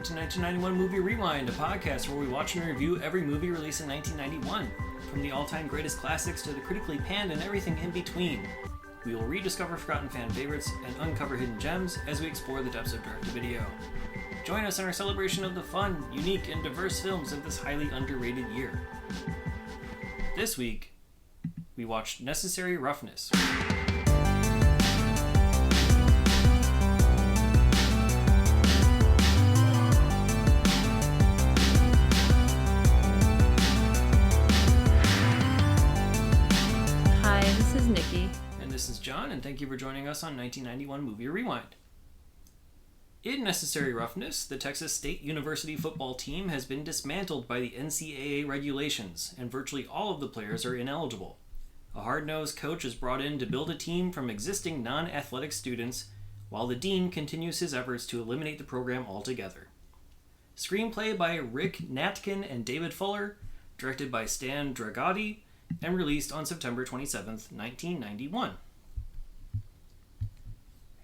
Welcome to 1991 Movie Rewind, a podcast where we watch and review every movie released in 1991, from the all-time greatest classics to the critically panned and everything in between. We will rediscover forgotten fan favorites and uncover hidden gems as we explore the depths of direct-to-video. Join us in our celebration of the fun, unique, and diverse films of this highly underrated year. This week, we watched Necessary Roughness. Hi, this is Nikki. And this is Jon, and thank you for joining us on 1991 Movie Rewind. In Necessary Roughness, the Texas State University football team has been dismantled by the NCAA regulations, and virtually all of the players are ineligible. A hard-nosed coach is brought in to build a team from existing non-athletic students, while the dean continues his efforts to eliminate the program altogether. Screenplay by Rick Natkin and David Fuller, directed by Stan Dragoti, and released on September 27th, 1991.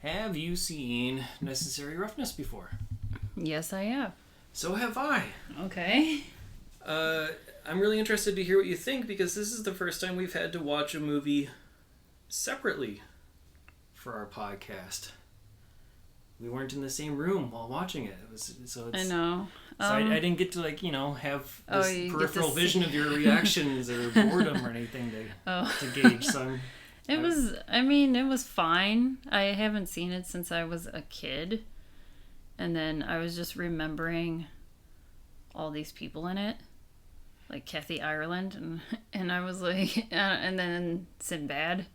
Have you seen Necessary Roughness before? Yes, I have. So have I. Okay. I'm really interested to hear what you think, because this is the first time we've had to watch a movie separately for our podcast. We weren't in the same room while watching it. I know. So I didn't get to, have this peripheral vision of your reactions or boredom or anything to gauge. So it was fine. I haven't seen it since I was a kid. And then I was just remembering all these people in it. Like Kathy Ireland. And I was like, and then Sinbad.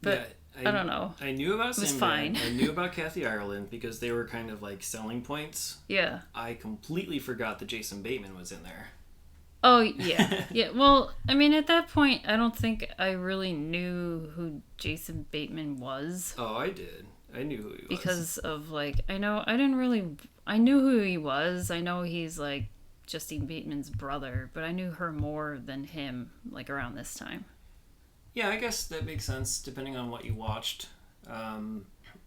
But I don't know. I knew about Sinbad. It was fine. I knew about Kathy Ireland because they were kind of like selling points. Yeah. I completely forgot that Jason Bateman was in there. Oh, yeah. Yeah. Well, at that point, I don't think I really knew who Jason Bateman was. Oh, I did. I knew who he was. Because of, I knew who he was. I know he's, Justine Bateman's brother, but I knew her more than him, around this time. Yeah, I guess that makes sense, depending on what you watched.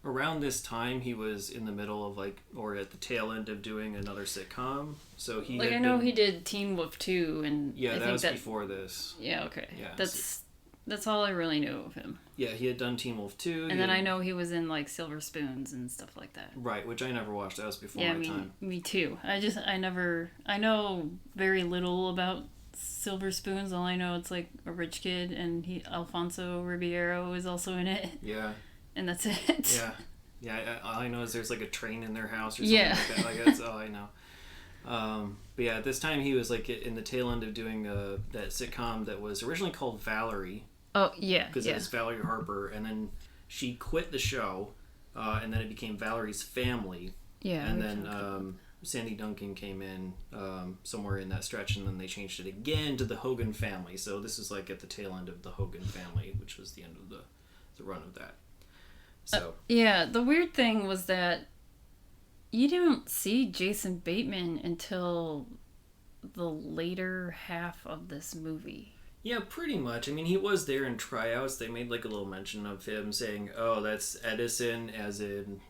Around this time, he was in the middle of, or at the tail end of doing another sitcom. So he I know he did Teen Wolf 2, and yeah, that was before this. Yeah, okay. Yeah, that's all I really knew of him. Yeah, he had done Teen Wolf 2. And then I know he was in, Silver Spoons and stuff like that. Right, which I never watched. That was before my time. Me too. I know very little about Silver Spoons. All I know, it's a rich kid, and Alfonso Ribeiro is also in it. Yeah. And that's it. Yeah. Yeah, all I know is there's a train in their house or something like that. That's all I know. But yeah, at this time he was in the tail end of doing that sitcom that was originally called Valerie. Oh, yeah. Because it was Valerie Harper, and then she quit the show, and then it became Valerie's Family. Yeah. And then Sandy Duncan came in somewhere in that stretch, and then they changed it again to the Hogan Family. So this is at the tail end of the Hogan Family, which was the end of the run of that. So yeah, the weird thing was that you didn't see Jason Bateman until the later half of this movie. Yeah, pretty much. He was there in tryouts. They made a little mention of him saying, oh, that's Edison, as in,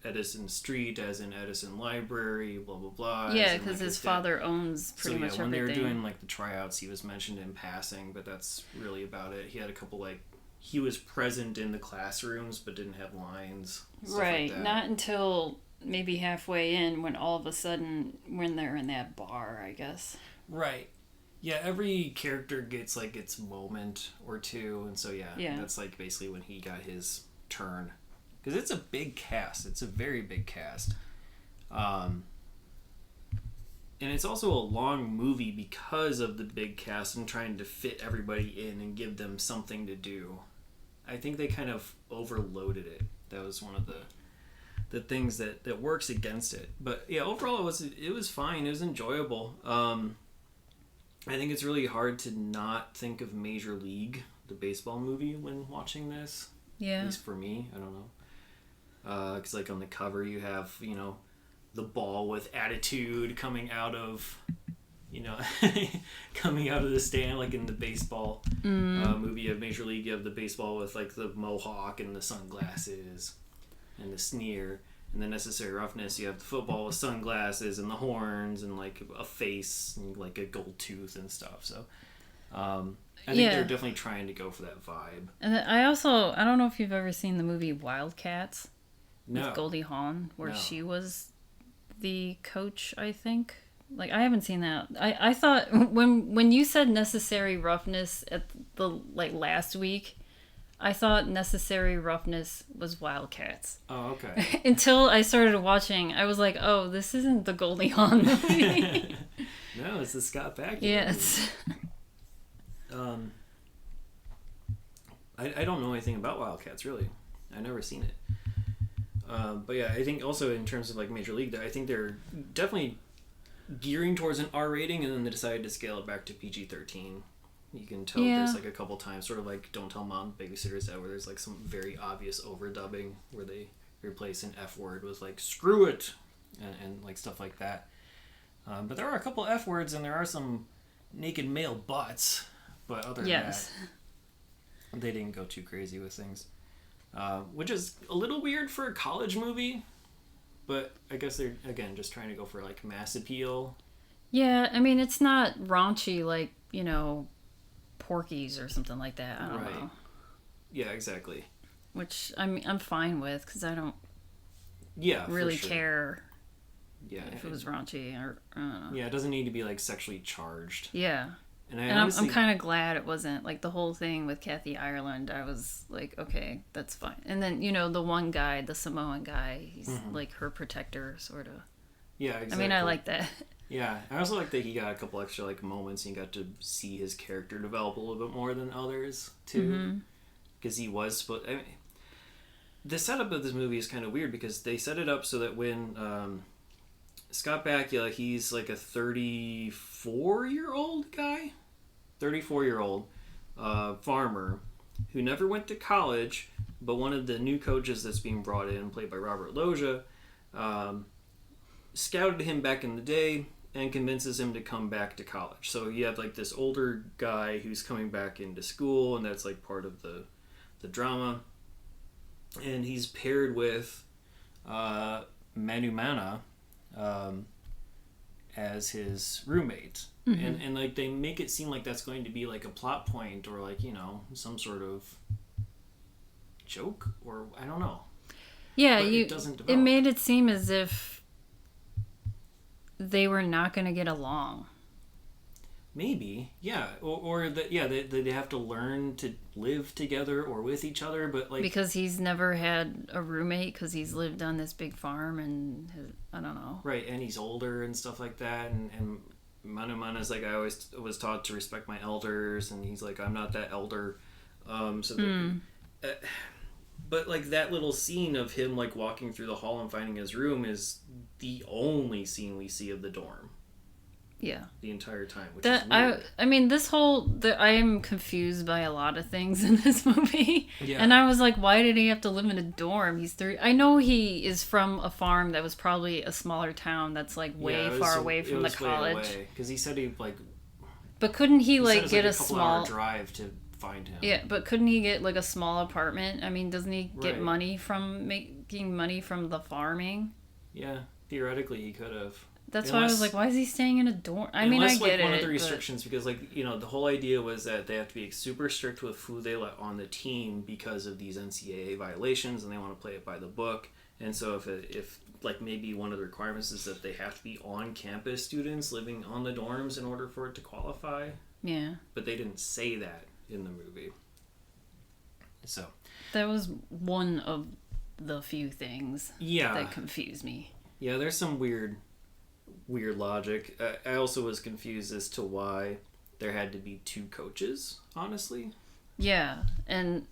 Edison Street, as in Edison Library, blah, blah, blah. Yeah, because his father owns pretty much everything. When they were doing, the tryouts, he was mentioned in passing, but that's really about it. He had a couple, he was present in the classrooms, but didn't have lines. Right, not until maybe halfway in, when all of a sudden, when they're in that bar, I guess. Right. Yeah, every character gets its moment or two, and so that's basically when he got his turn, because it's a big cast. It's a very big cast, and it's also a long movie because of the big cast and trying to fit everybody in and give them something to do. I think they kind of overloaded it. That was one of the things that works against it. But yeah, overall it was fine. It was enjoyable. I think it's really hard to not think of Major League, the baseball movie, when watching this. Yeah. At least for me, I don't know. Because on the cover you have, the ball with attitude coming out of, coming out of the stand, in the baseball movie of Major League. You have the baseball with the mohawk and the sunglasses and the sneer. in the Necessary Roughness, you have the football with sunglasses and the horns and like a face and like a gold tooth and stuff. So I think they're definitely trying to go for that vibe. And I don't know if you've ever seen the movie Wildcats with Goldie Hawn, where she was the coach, I think. Like, I haven't seen that. I thought when you said Necessary Roughness at the last week, I thought Necessary Roughness was Wildcats. Oh, okay. Until I started watching, I was like, oh, this isn't the Goldie Hawn movie. No, it's the Scott Bakula. Yes. I don't know anything about Wildcats, really. I've never seen it. But yeah, I think also in terms of like Major League, I think they're definitely gearing towards an R rating, and then they decided to scale it back to PG-13. You can tell there's like a couple times, sort of like Don't Tell Mom Babysitters That, where there's like some very obvious overdubbing where they replace an F word with like screw it and like stuff like that. But there are a couple F words and there are some naked male butts, but other than that, they didn't go too crazy with things. Which is a little weird for a college movie, but I guess they're, again, just trying to go for like mass appeal. Yeah, I mean, it's not raunchy like, you know, Porky's or something like that. I don't know. Yeah, exactly. Which I'm fine with, because I don't really care if it was raunchy or I don't know. Yeah, it doesn't need to be like sexually charged. Yeah. And I'm kind of glad it wasn't. Like, the whole thing with Kathy Ireland, I was like, okay, that's fine. And then, you know, the one guy, the Samoan guy, he's like her protector, sort of. Yeah, exactly. I mean, I like that. Yeah, I also like that he got a couple extra like moments and you got to see his character develop a little bit more than others, too. Because he was supposed... I mean, the setup of this movie is kind of weird because they set it up so that when... Scott Bakula, he's like a 34-year-old guy? 34-year-old farmer who never went to college, but one of the new coaches that's being brought in, played by Robert Loggia, scouted him back in the day and convinces him to come back to college. So you have like this older guy who's coming back into school, and that's like part of the drama. And he's paired with Manu Mana, as his roommate, and like they make it seem like that's going to be like a plot point or like, you know, some sort of joke, or I don't know. Yeah, it doesn't develop. It made it seem as if they were not going to get along. Maybe, yeah, or that, yeah, they have to learn to live together or with each other, but like because he's never had a roommate because he's lived on this big farm and I don't know. Right, and he's older and stuff like that, and Manu Mana's like, I always was taught to respect my elders, and he's like, I'm not that elder, but like that little scene of him like walking through the hall and finding his room is the only scene we see of the dorm. Yeah. The entire time, which is weird. I mean, I am confused by a lot of things in this movie. Yeah. And I was like, why did he have to live in a dorm? I know he is from a farm that was probably a smaller town that's like way far away from the college. Because he said he like... But couldn't he like get a small... couple-hour drive to find him. Yeah, but couldn't he get like a small apartment? I mean, doesn't he get money from making money from the farming? Yeah, theoretically he could have. That's why I was like, why is he staying in a dorm? I mean, I get it. One of the restrictions, because like, you know, the whole idea was that they have to be super strict with who they let on the team because of these NCAA violations, and they want to play it by the book. And so if like maybe one of the requirements is that they have to be on-campus students living on the dorms in order for it to qualify. Yeah. But they didn't say that in the movie. So. That was one of the few things that confused me. Yeah, there's some weird logic. I also was confused as to why there had to be two coaches, honestly. Yeah, and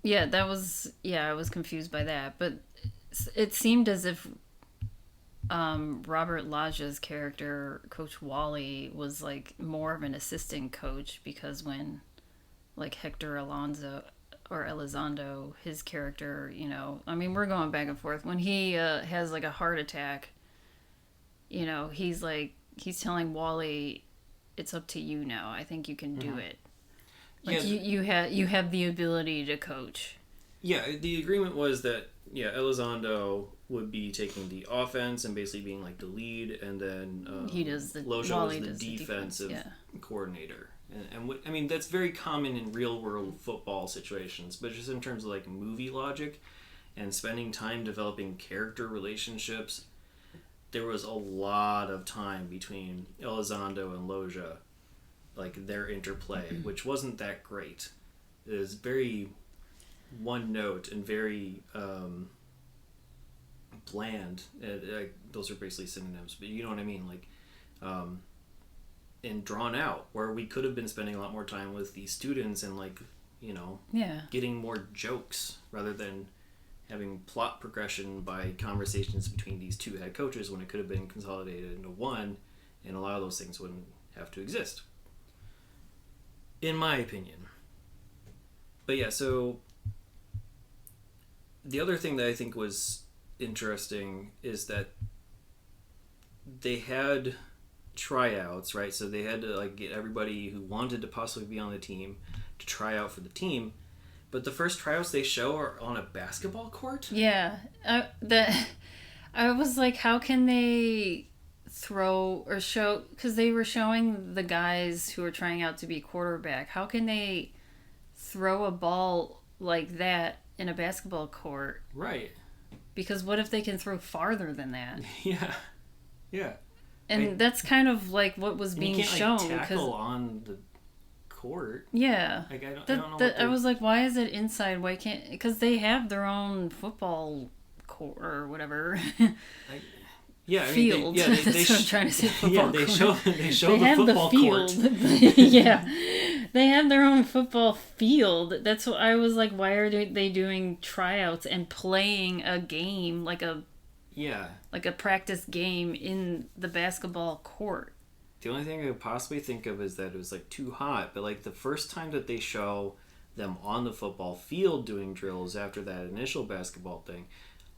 I was confused by that, but it seemed as if Robert Loggia's character, Coach Wally, was like more of an assistant coach, because when like Hector Elizondo, his character, you know, I mean, we're going back and forth. When he has like a heart attack, you know, he's telling Wally, it's up to you now. I think you can do it. Like, you have the ability to coach. Yeah, the agreement was that Elizondo would be taking the offense and basically being like the lead, and then he does the Loja was the defensive coordinator. I mean, that's very common in real world football situations, but just in terms of like movie logic and spending time developing character relationships, there was a lot of time between Elizondo and Loja, like their interplay, which wasn't that great. It was very one note and very bland. Those are basically synonyms, but you know what I mean, like and drawn out, where we could have been spending a lot more time with the students and like, you know, getting more jokes rather than having plot progression by conversations between these two head coaches, when it could have been consolidated into one, and a lot of those things wouldn't have to exist, in my opinion. But yeah, so the other thing that I think was interesting is that they had tryouts, right? So they had to like get everybody who wanted to possibly be on the team to try out for the team. But the first tryouts they show are on a basketball court? Yeah. I was like, how can they throw or show... Because they were showing the guys who are trying out to be quarterback. How can they throw a ball like that in a basketball court? Right. Because what if they can throw farther than that? Yeah. Yeah. And that's kind of like what was being shown. You can't tackle on the court. Yeah. Like, I don't know. I was like, why is it inside? Why can't... Because they have their own football court or whatever. Field. That's what I'm trying to say. Football they show the football court. Yeah. They have their own football field. That's what I was like, why are they doing tryouts and playing a game like a practice game in the basketball court? The only thing I could possibly think of is that it was like too hot, but like the first time that they show them on the football field doing drills after that initial basketball thing,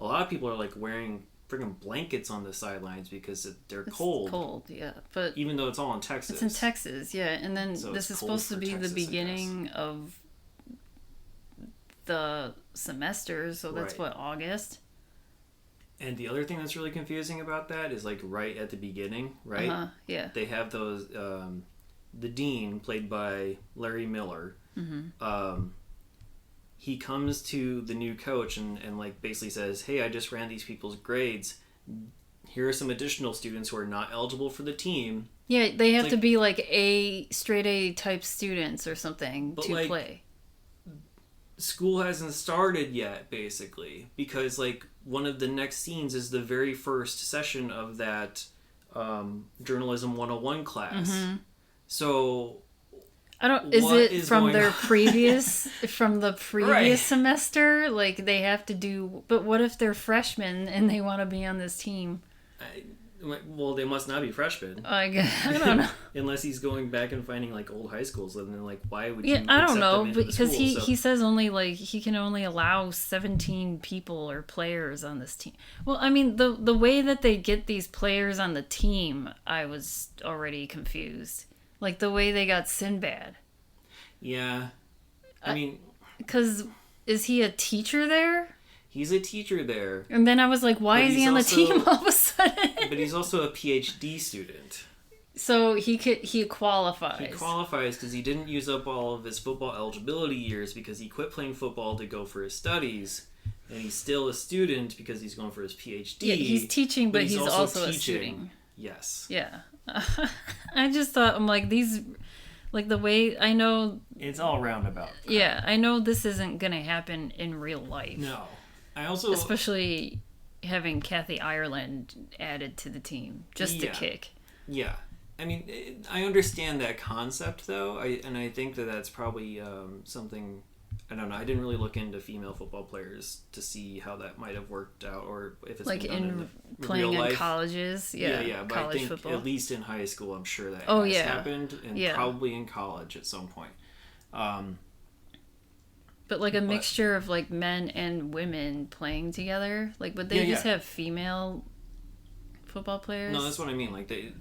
a lot of people are like wearing friggin' blankets on the sidelines because they're cold. It's cold, yeah. But even though it's all in Texas. It's in Texas, yeah. And then so this is supposed to be Texas, the beginning of the semester, so that's what, August? And the other thing that's really confusing about that is like right at the beginning, right? Yeah. They have those, the dean, played by Larry Miller, he comes to the new coach and like basically says, hey, I just ran these people's grades. Here are some additional students who are not eligible for the team. Yeah, they have to be like straight A type students or something to play. School hasn't started yet, basically, because like one of the next scenes is the very first session of that Journalism 101 class. So is it from their previous semester? Like they have to do, but what if they're freshmen and they want to be on this team? Well, they must not be freshmen. I don't know. Unless he's going back and finding like old high schools, and then like why would you? Yeah, I don't know, because he says only like he can only allow 17 people or players on this team. Well, I mean the way that they get these players on the team, I was already confused. Like the way they got Sinbad. Yeah, I mean, because is he a teacher there? He's a teacher there. And then I was like, why is he on the team all of a sudden? But he's also a PhD student. So he qualifies. He qualifies because he didn't use up all of his football eligibility years because he quit playing football to go for his studies. And he's still a student because he's going for his PhD. Yeah, he's teaching, but he's also a student. Yes. Yeah. I just thought, I'm like, these... Like the way I know... It's all roundabout. Yeah, I know this isn't going to happen in real life. No. I also... Especially having Kathy Ireland added to the team. Just to kick. Yeah. I mean, I understand that concept, though. I think that that's probably something... I don't know. I didn't really look into female football players to see how that might have worked out, or if it's like been done in playing real life. In colleges. Yeah. But college I think football. At least in high school, I'm sure that has happened, and probably in college at some point. But like a mixture of like men and women playing together. Like, would they just have female football players? No, that's what I mean. Like they,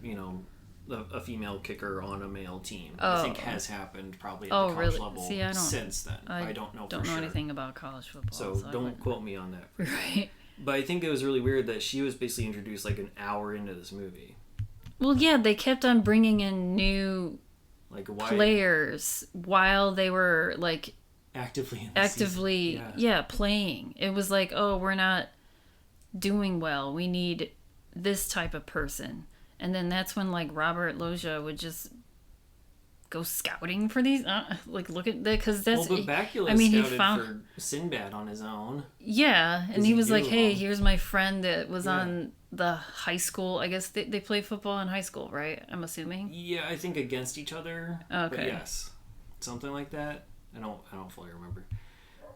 a female kicker on a male team. I think has happened probably at the college really? level See, since then. I don't know for sure. Anything about college football. So don't quote me on that. Right. But I think it was really weird that she was basically introduced like an hour into this movie. Well, yeah, they kept on bringing in new players while they were like actively playing. It was like, oh, we're not doing well. We need this type of person. And then that's when like Robert Loggia would just go scouting for these look at that, because that's but Bakula scouted for Sinbad on his own. Yeah, and he was like, hey, here's my friend that was on the high school. I guess they play football in high school, right? I'm assuming. Yeah, I think against each other. Okay. But yes, something like that. I don't fully remember.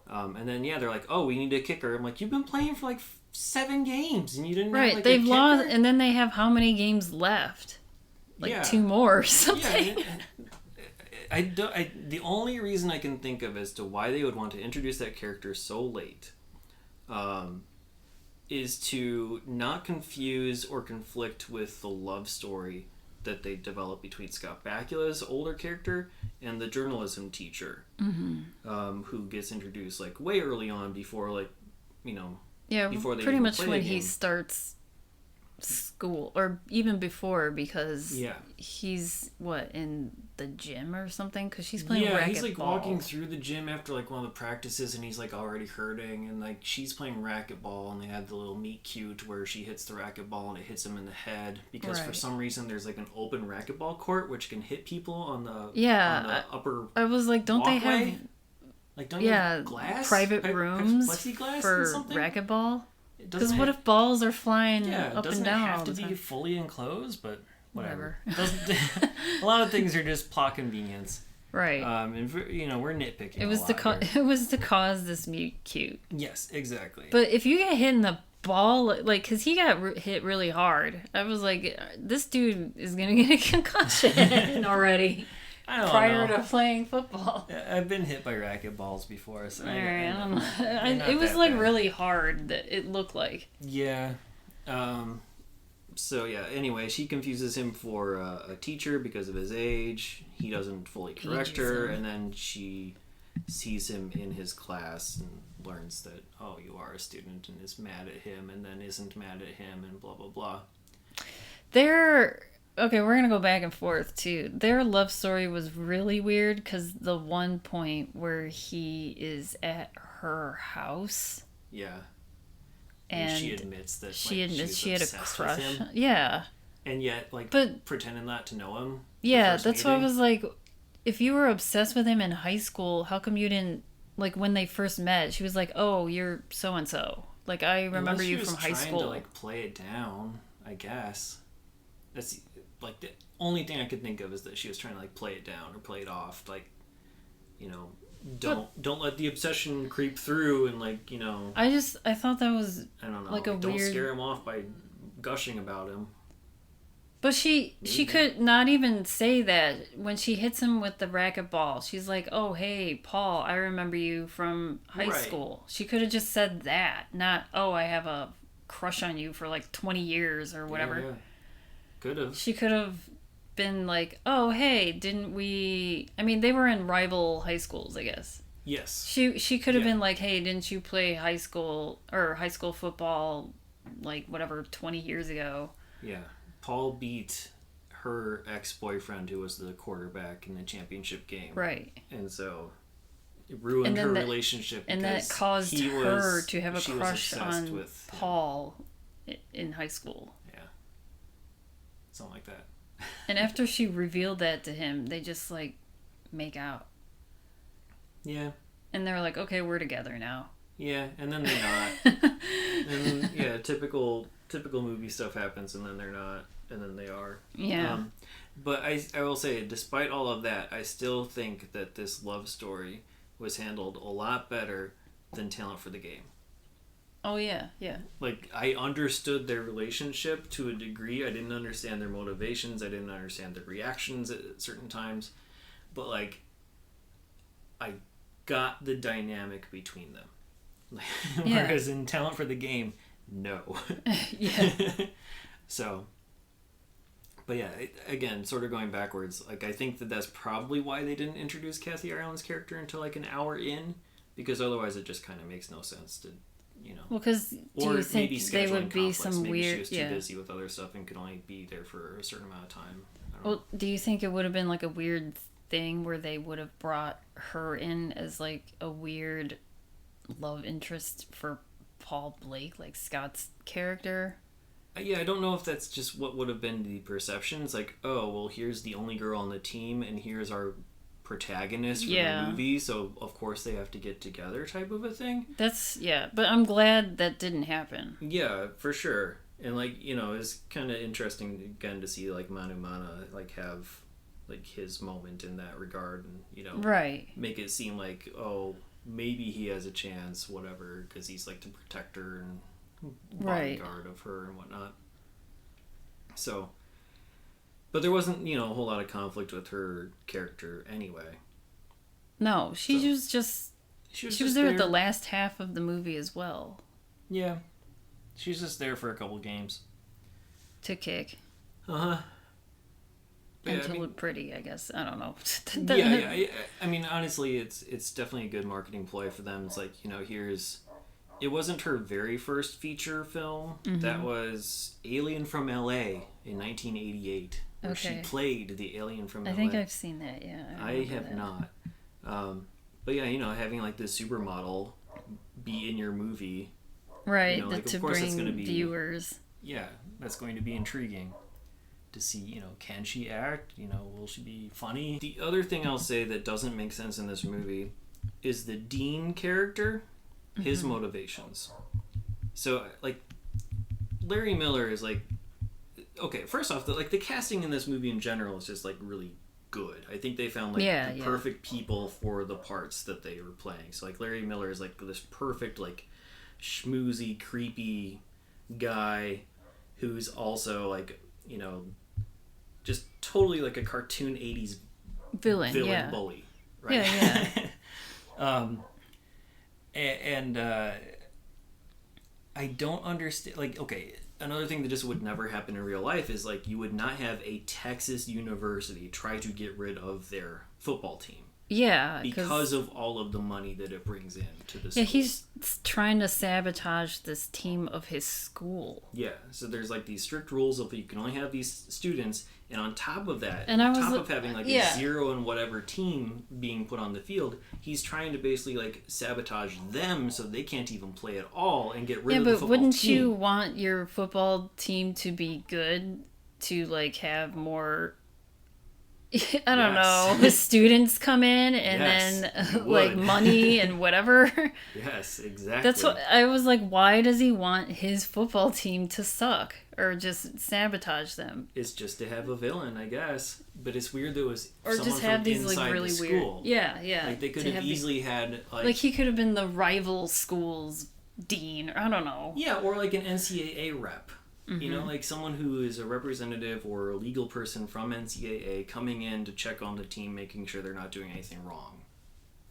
And then they're like, oh, we need a kicker. I'm like, you've been playing for like 7 games and you didn't have like they've lost, and then they have how many games left? Like 2 more or something. Yeah, the only reason I can think of as to why they would want to introduce that character so late is to not confuse or conflict with the love story that they develop between Scott Bakula's older character and the journalism teacher, who gets introduced like way early on before before they pretty much when he starts school, or even before, because he's in the gym or something, because she's playing racquetball. He's like walking through the gym after like one of the practices and he's like already hurting, and like she's playing racquetball and they have the little meet cute where she hits the racquetball and it hits him in the head because for some reason there's like an open racquetball court which can hit people on the upper I was like, don't walkway? They have like don't you have glass private rooms plexiglass for racquetball? Because what if balls are flying up and down? It doesn't have to be fully enclosed, but whatever. A lot of things are just plot convenience, right? And we're nitpicking. It was to cause this meet cute. Yes, exactly. But if you get hit in the ball, like, because he got hit really hard, I was like, this dude is gonna get a concussion already. Prior to playing football. I've been hit by racquetballs before, so I don't know. It was like bad. Really hard, that it looked like. Yeah. So anyway, she confuses him for a teacher because of his age. He doesn't fully correct her, and then she sees him in his class and learns that, oh, you are a student, and is mad at him, and then isn't mad at him, and blah, blah, blah. Okay, we're going to go back and forth, too. Their love story was really weird, because the one point where he is at her house. Yeah. And she admits that she had a crush. Yeah. And yet, pretending not to know him. Yeah, that's why I was like, if you were obsessed with him in high school, how come you didn't, like, when they first met, she was like, oh, you're so-and-so. Like, I remember you from high school. To, like, play it down, I guess. That's... like, the only thing I could think of is that she was trying to like play it down or play it off, like, don't let the obsession creep through, and like, I thought that was, I don't know, like a weird. Don't scare him off by gushing about him. But she could not even say that when she hits him with the racquetball. She's like, oh, hey, Paul, I remember you from high school. She could have just said that, not, oh, I have a crush on you for like 20 years or whatever. Yeah. Could have. She could have been like, oh, hey, didn't we... I mean, they were in rival high schools, I guess. Yes. She could have been like, hey, didn't you play high school football, like, whatever, 20 years ago? Yeah. Paul beat her ex-boyfriend, who was the quarterback in the championship game. Right. And so it ruined her relationship. And that caused her to have a crush on Paul in high school. Something like that. And after she revealed that to him, they just like make out. Yeah. And they're like, okay, we're together now. Yeah, and then they're not. And typical movie stuff happens, and then they're not, and then they are. Yeah. But I will say, despite all of that, I still think that this love story was handled a lot better than Talent for the Game. Oh, yeah. Like, I understood their relationship to a degree. I didn't understand their motivations. I didn't understand their reactions at certain times. But, like, I got the dynamic between them. Whereas in Talent for the Game, no. Yeah. So, But yeah, again, sort of going backwards, like, I think that's probably why they didn't introduce Kathy Ireland's character until like an hour in, because otherwise it just kind of makes no sense to, Well, because do you think they would be some maybe weird... she was too busy with other stuff and could only be there for a certain amount of time. Well, do you think it would have been like a weird thing where they would have brought her in as like a weird love interest for Paul Blake, like Scott's character? Yeah, I don't know if that's just what would have been the perception. It's like, oh, well, here's the only girl on the team, and here's our protagonist for the movie, so of course they have to get together type of a thing. But I'm glad that didn't happen. Yeah, for sure. And, like, it's kind of interesting, again, to see, like, Manu Mana, like, have, like, his moment in that regard, and, right. make it seem like, oh, maybe he has a chance, whatever, because he's, like, the protector and bodyguard of her and whatnot. So, but there wasn't, a whole lot of conflict with her character anyway. No, she was there at the last half of the movie as well. Yeah. She's just there for a couple games. To kick. Uh-huh. And to look pretty, I guess. I don't know. Yeah. I mean, honestly, it's definitely a good marketing ploy for them. It's like, it wasn't her very first feature film. Mm-hmm. That was Alien from L.A. in 1988. Where she played the alien from LA. I think I've seen that, yeah. I have not. But yeah, having like this supermodel be in your movie. Right, to bring viewers. Yeah, that's going to be intriguing to see, can she act? Will she be funny? The other thing I'll say that doesn't make sense in this movie is the Dean character, his motivations. So, like, Larry Miller is like, okay, first off, the casting in this movie in general is just, like, really good. I think they found, like, the perfect people for the parts that they were playing. So, like, Larry Miller is, like, this perfect, like, schmoozy, creepy guy who's also, like, just totally, like, a cartoon 80s villain bully. Right? Yeah. And I don't understand, like, okay, another thing that just would never happen in real life is, like, you would not have a Texas university try to get rid of their football team. Yeah. Because of all of the money that it brings in to the school. Yeah, he's trying to sabotage this team of his school. Yeah, so there's, like, these strict rules of you can only have these students, and on top of that, of having, like, a zero and whatever team being put on the field, he's trying to basically, like, sabotage them so they can't even play at all and get rid of the football team. Yeah, but wouldn't you want your football team to be good to, like, have more... I don't know. The students come in and then like money and whatever. Yes, exactly. That's what I was like. Why does he want his football team to suck or just sabotage them? It's just to have a villain, I guess. But it's weird that it was or someone just have from these inside like really the school. weird. Yeah. Like they could have easily had like he could have been the rival school's dean. Or I don't know. Yeah, or like an NCAA rep. Mm-hmm. Like someone who is a representative or a legal person from NCAA coming in to check on the team, making sure they're not doing anything wrong.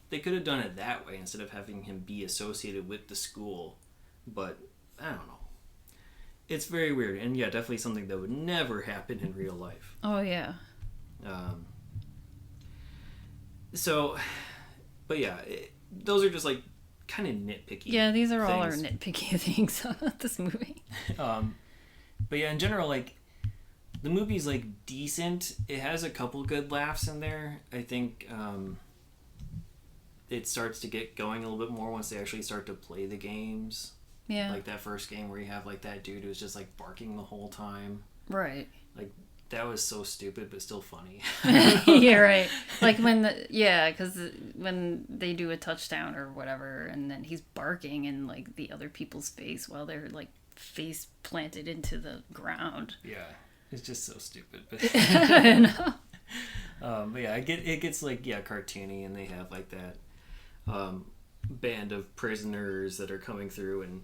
They could have done it that way instead of having him be associated with the school. But, I don't know. It's very weird. And yeah, definitely something that would never happen in real life. Oh, yeah. But yeah, those are just like kind of nitpicky. Yeah, these are all our nitpicky things about this movie. But yeah, in general, like, the movie's, like, decent. It has a couple good laughs in there. I think it starts to get going a little bit more once they actually start to play the games. Yeah. Like that first game where you have, like, that dude who's just, like, barking the whole time. Right. Like, that was so stupid, but still funny. Yeah, right. Like because when they do a touchdown or whatever, and then he's barking in, like, the other people's face while they're, like, face planted into the ground. Yeah, it's just so stupid. I know. But yeah, it gets like cartoony, and they have like that band of prisoners that are coming through, and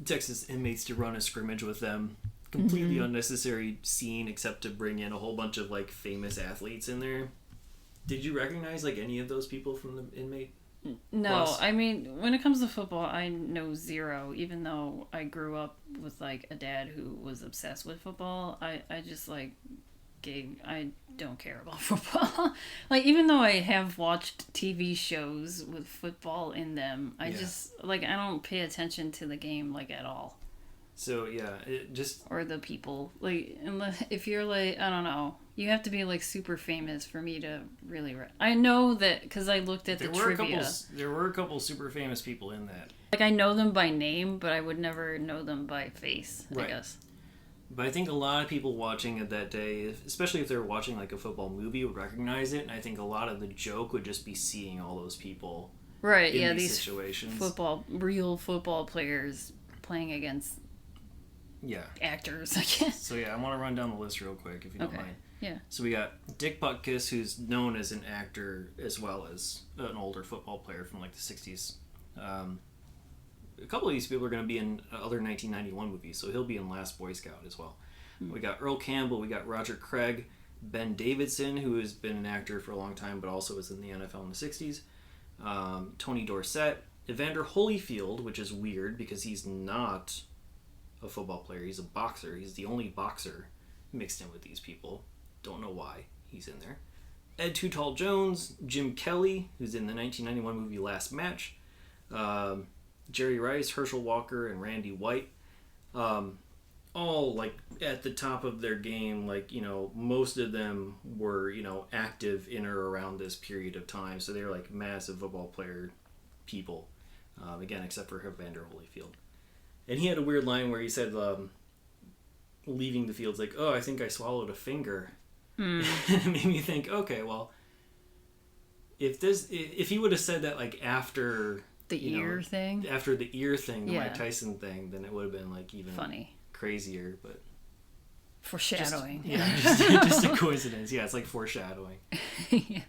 Texas inmates to run a scrimmage with them. Completely unnecessary scene, except to bring in a whole bunch of like famous athletes in there. Did you recognize like any of those people from the inmate? No, Plus, I mean, when it comes to football, I know zero. Even though I grew up with like a dad who was obsessed with football, I just like I don't care about football. Like, even though I have watched TV shows with football in them, I just like I don't pay attention to the game like at all. So yeah, it just or the people like unless if you're like I don't know. You have to be like super famous for me to really. I know that because I looked at the trivia. There were a couple super famous people in that. Like I know them by name, but I would never know them by face. Right. I guess. But I think a lot of people watching it that day, especially if they're watching like a football movie, would recognize it. And I think a lot of the joke would just be seeing all those people. Right. In yeah. these These situations. real football players playing against. Yeah. Actors, I guess. So yeah, I want to run down the list real quick if you don't mind. Yeah. So we got Dick Butkus, who's known as an actor as well as an older football player from like the 60s. A couple of these people are going to be in other 1991 movies, so he'll be in Last Boy Scout as well. We got Earl Campbell, we got Roger Craig, Ben Davidson, who has been an actor for a long time but also was in the NFL in the 60s. Tony Dorsett, Evander Holyfield, which is weird because he's not a football player, he's a boxer. He's the only boxer mixed in with these people. Don't know why he's in there. Ed Too Tall Jones, Jim Kelly, who's in the 1991 movie Last Match, Jerry Rice, Herschel Walker, and Randy White. All like at the top of their game. Like, you know, most of them were, you know, active in or around this period of time. So they're like massive football player people. Again, except for Evander Holyfield. And he had a weird line where he said, leaving the field's like, oh, I think I swallowed a finger. And it made me think, okay, well, if he would have said that like after the ear thing, the Mike Tyson thing, then it would have been like even funny, crazier, but foreshadowing. Just a coincidence. Yeah, it's like foreshadowing. Yeah.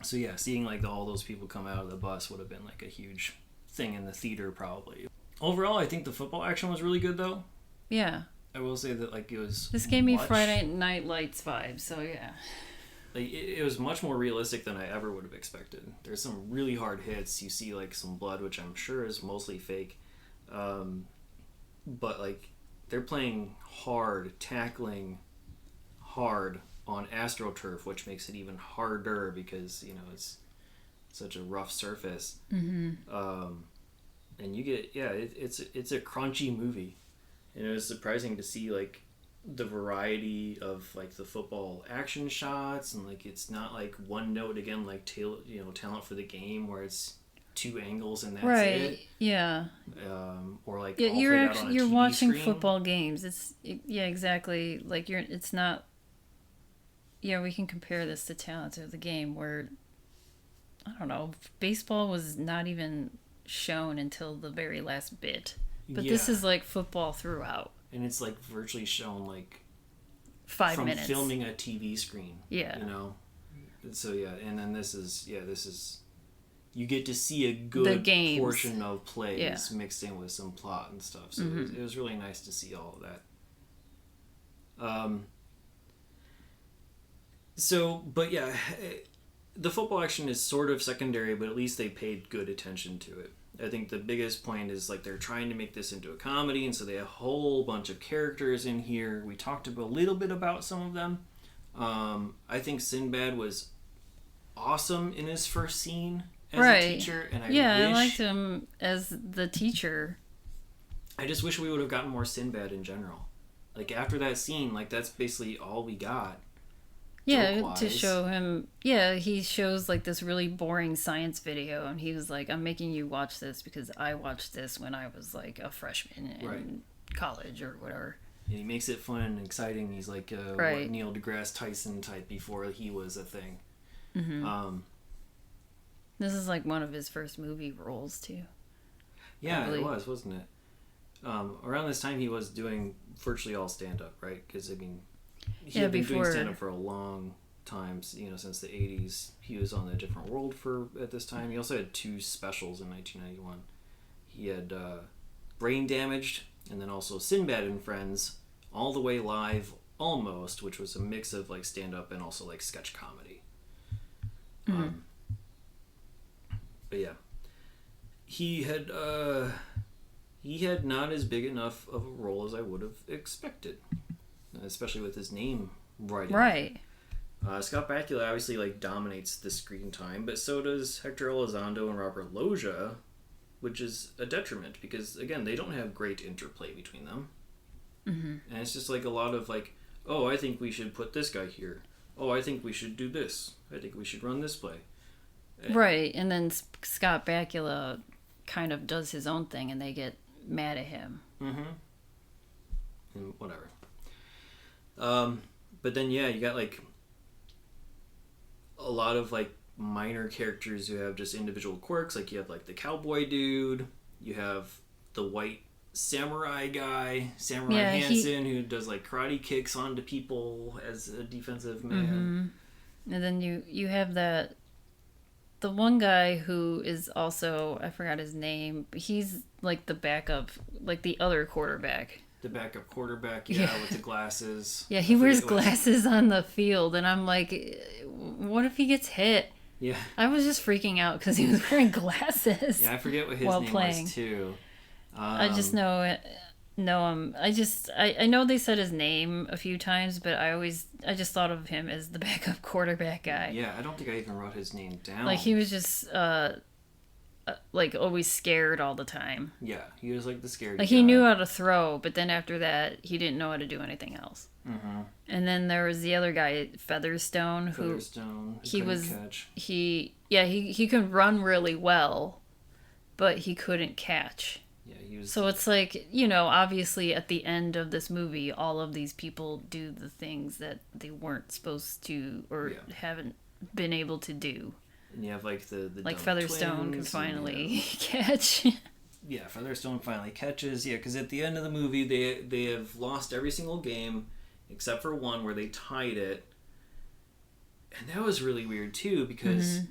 So yeah, seeing like all those people come out of the bus would have been like a huge thing in the theater probably. Overall, I think the football action was really good though. Yeah. I will say that like it was. This gave me Friday Night Lights vibes, so yeah. Like it was much more realistic than I ever would have expected. There's some really hard hits. You see like some blood, which I'm sure is mostly fake, but like they're playing hard, tackling hard on AstroTurf, which makes it even harder because you know it's such a rough surface. Mm-hmm. And you get it's a crunchy movie. And it was surprising to see like the variety of like the football action shots, and like it's not like one note again like Talent for the Game where it's two angles and that's it. Yeah. Or like you're watching screen. Football games. Exactly. Like it's not. Yeah, we can compare this to Talent of the Game where I don't know, baseball was not even shown until the very last bit. But this is like football throughout. And it's like virtually shown like 5 minutes. From filming a TV screen. Yeah. You know? So yeah, and then this is you get to see a good portion of plays mixed in with some plot and stuff. So it was really nice to see all of that. But yeah, the football action is sort of secondary, but at least they paid good attention to it. I think the biggest point is like they're trying to make this into a comedy, and so they have a whole bunch of characters in here. We talked a little bit about some of them. I think Sinbad was awesome in his first scene as a teacher, and I liked him as the teacher. I just wish we would have gotten more Sinbad in general. Like after that scene, like that's basically all we got. Yeah, to show him. Yeah, he shows like this really boring science video, and he was like, "I'm making you watch this because I watched this when I was like a freshman in college or whatever." And he makes it fun and exciting. He's like what Neil deGrasse Tyson type before he was a thing. Mm-hmm. This is like one of his first movie roles too. Yeah, it was, wasn't it? Around this time, he was doing virtually all stand-up, right? Because I mean. He had been doing stand-up for a long time, since the 80s. He was on A Different World at this time. He also had 2 specials in 1991. He had Brain Damaged, and then also Sinbad and Friends, All the Way Live, Almost, which was a mix of like stand-up and also like sketch comedy. But yeah, he had not as big enough of a role as I would have expected, especially with his name writing. Right. Scott Bakula obviously like dominates the screen time, but so does Hector Elizondo and Robert Loggia, which is a detriment because again they don't have great interplay between them, and it's just like a lot of like, oh, I think we should put this guy here. Oh, I think we should do this. I think we should run this play. Right, and then Scott Bakula kind of does his own thing, and they get mad at him. And whatever. But then yeah, you got like a lot of like minor characters who have just individual quirks. Like you have like the cowboy dude, you have the white samurai guy, Hansen, who does like karate kicks onto people as a defensive man. And then you have the one guy who is also, I forgot his name, but he's like the backup, like the other quarterback. The backup quarterback, with the glasses. Yeah, he wears glasses on the field, and I'm like, what if he gets hit? Yeah. I was just freaking out because he was wearing glasses. Yeah, I forget what his name was too. I just know him. I know they said his name a few times, but I just thought of him as the backup quarterback guy. Yeah, I don't think I even wrote his name down. Like he was just like always scared all the time. Yeah, he was like the scared like guy. He knew how to throw, but then after that he didn't know how to do anything else. And then there was the other guy, Featherstone, who he was catch. He could run really well, but he couldn't catch. Yeah, he was. So it's like, you know, obviously at the end of this movie, all of these people do the things that they weren't supposed to or haven't been able to do. And you have like the like Featherstone can finally catch. Yeah, Featherstone finally catches. Yeah, because at the end of the movie, they have lost every single game except for one where they tied it, and that was really weird too because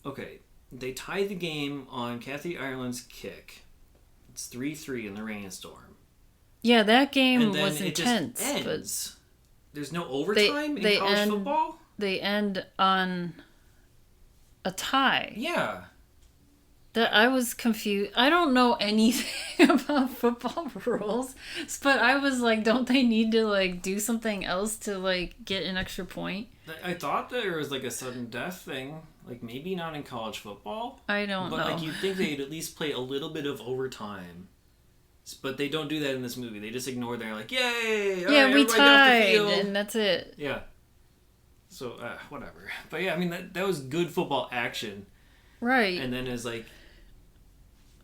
okay, they tied the game on Kathy Ireland's kick. It's 3-3 in the rainstorm. Yeah, that game and then was it intense. Just ends. There's no overtime in college football? They end on a tie. Yeah. That I was confused. I don't know anything about football rules, but I was like, don't they need to like do something else to like get an extra point? I thought there was like a sudden death thing. Like maybe not in college football. I don't know. But like you'd think they'd at least play a little bit of overtime. But they don't do that in this movie. They just ignore. They're like, "Yay! Yeah, we tied, and that's it." Yeah. So whatever. But yeah, I mean that was good football action. Right. And then it's like,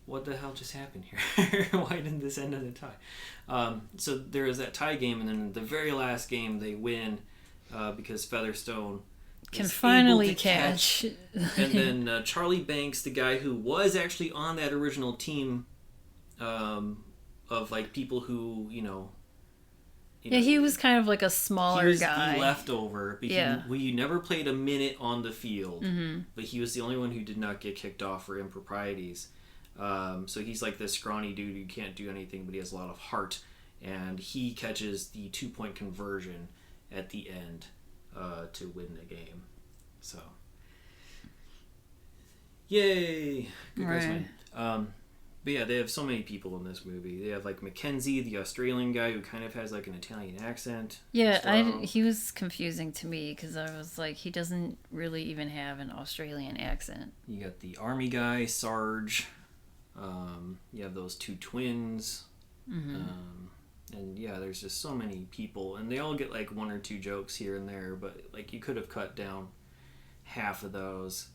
what the hell just happened here? Why didn't this end in a tie? So there is that tie game, and then the very last game they win because Featherstone can finally catch. And then Charlie Banks, the guy who was actually on that original team of like people who, you know, he was kind of like a smaller guy. He was the leftover. But he never played a minute on the field, but he was the only one who did not get kicked off for improprieties. So he's like this scrawny dude who can't do anything, but he has a lot of heart, and he catches the 2-point conversion at the end to win the game. So, yay! Good guys win. But yeah, they have so many people in this movie. They have like Mackenzie, the Australian guy who kind of has like an Italian accent. Yeah, he was confusing to me because I was like, he doesn't really even have an Australian accent. You got the army guy, Sarge. You have those two twins. And yeah, there's just so many people, and they all get like one or two jokes here and there, but like you could have cut down half of those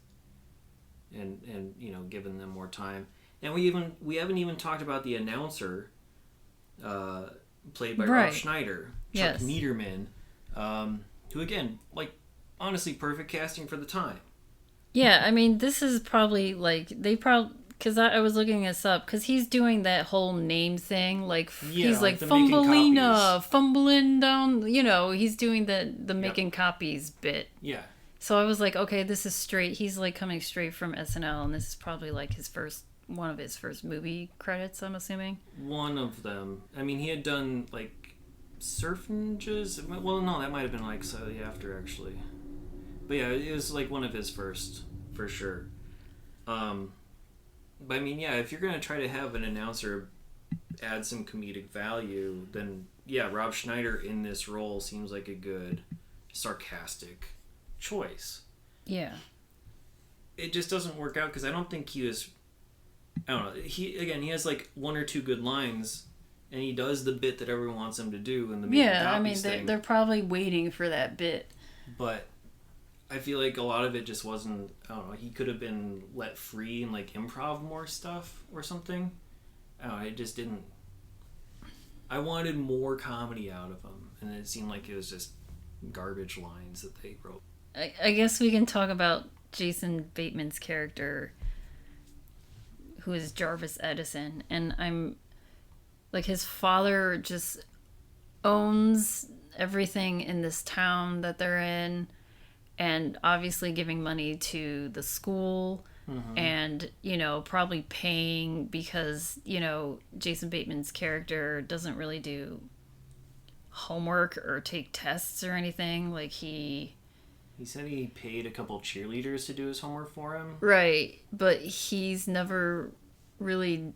and you know, given them more time. And we haven't even talked about the announcer played by Rob Schneider, Chuck Niederman, who again, like, honestly perfect casting for the time. Yeah, I mean, this is probably like because I was looking this up because he's doing that whole name thing, like he's like fumbling down, you know, he's doing the making copies bit. Yeah. So I was like, okay, this is straight. He's like coming straight from SNL, and this is probably like one of his first movie credits, I'm assuming. One of them. I mean, he had done like Surf Ninjas. Well, no, that might have been like slightly after actually. But yeah, it was like one of his first, for sure. But I mean, yeah, if you're going to try to have an announcer add some comedic value, then yeah, Rob Schneider in this role seems like a good sarcastic choice. Yeah. It just doesn't work out because I don't think he was. I don't know. He has like one or two good lines, and he does the bit that everyone wants him to do in the movie. Yeah, I mean, they're probably waiting for that bit. But I feel like a lot of it just wasn't. I don't know. He could have been let free and like improv more stuff or something. I don't know. It just didn't. I wanted more comedy out of him, and it seemed like it was just garbage lines that they wrote. I guess we can talk about Jason Bateman's character, who is Jarvis Edison, and I'm like, his father just owns everything in this town that they're in, and obviously giving money to the school. Mm-hmm. And, you know, probably paying because, you know, Jason Bateman's character doesn't really do homework or take tests or anything. Like, he said he paid a couple cheerleaders to do his homework for him. Right, but he's never really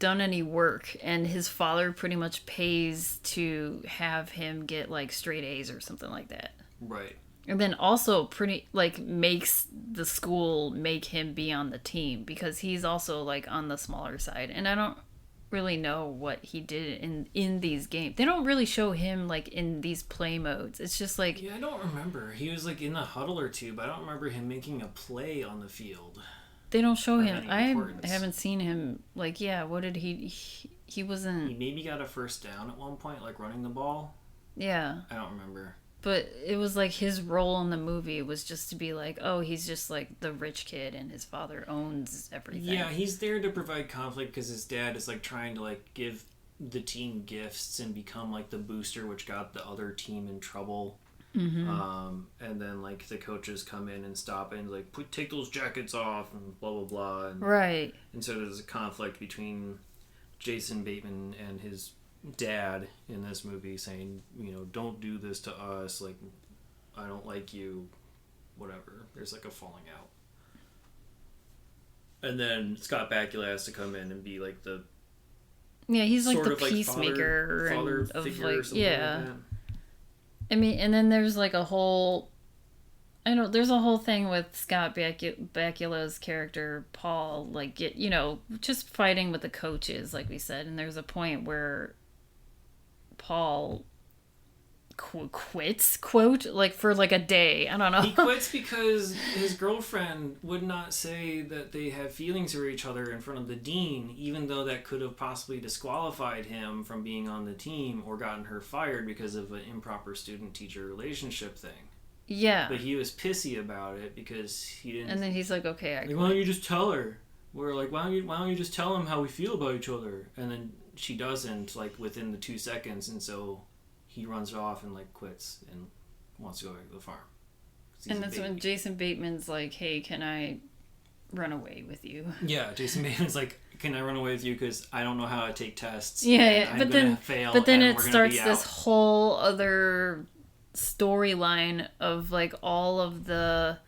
done any work, and his father pretty much pays to have him get, like, straight A's or something like that. Right. And then also pretty, like, makes the school make him be on the team because he's also, like, on the smaller side. And I don't really know what he did in these games. They don't really show him, like, in these play modes. It's just, like... Yeah, I don't remember. He was, like, in the huddle or two, but I don't remember him making a play on the field. They don't show him. I haven't seen him, like, yeah, what did he wasn't... He maybe got a first down at one point, like, running the ball. Yeah. I don't remember. But it was like his role in the movie was just to be like, oh, he's just like the rich kid and his father owns everything. Yeah, he's there to provide conflict because his dad is like trying to like give the team gifts and become like the booster, which got the other team in trouble. Mm-hmm. And then like the coaches come in and stop it and like take those jackets off and blah blah blah. And, right. And so there's a conflict between Jason Bateman and his dad in this movie saying, you know, don't do this to us, like, I don't like you, whatever. There's like a falling out. And then Scott Bakula has to come in and be like the he's like the peacemaker father figure like, or something like that. I mean, and then there's like a whole there's a whole thing with Scott Bakula's character Paul, like, just fighting with the coaches, like we said, and there's a point where Paul quits, quote, like, for like a day. I don't know. He quits because his girlfriend would not say that they have feelings for each other in front of the dean, even though that could have possibly disqualified him from being on the team or gotten her fired because of an improper student-teacher relationship thing. Yeah. But he was pissy about it because he didn't... And then he's like, okay, I quit. Why don't you just tell her? We're like, why don't you just tell him how we feel about each other? And then she doesn't, like, within the 2 seconds, and so he runs off and, like, quits and wants to go back to the farm. And that's when Jason Bateman's like, hey, can I run away with you? Yeah, Jason Bateman's like, can I run away with you because I don't know how to take tests. Yeah, but then it starts this whole other storyline of, like, all of the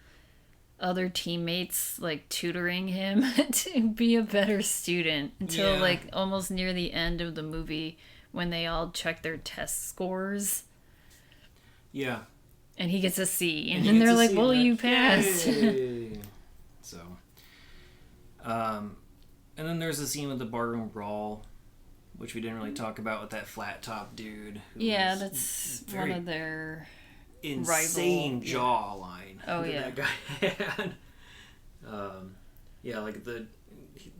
other teammates, like, tutoring him to be a better student until like almost near the end of the movie when they all check their test scores. Yeah. And he gets a C, and then they're like, well, you passed. So and then there's the scene with the barroom brawl, which we didn't really talk about, with that flat top dude. Yeah, that's one of their insane jawline. Oh yeah, that guy had. Like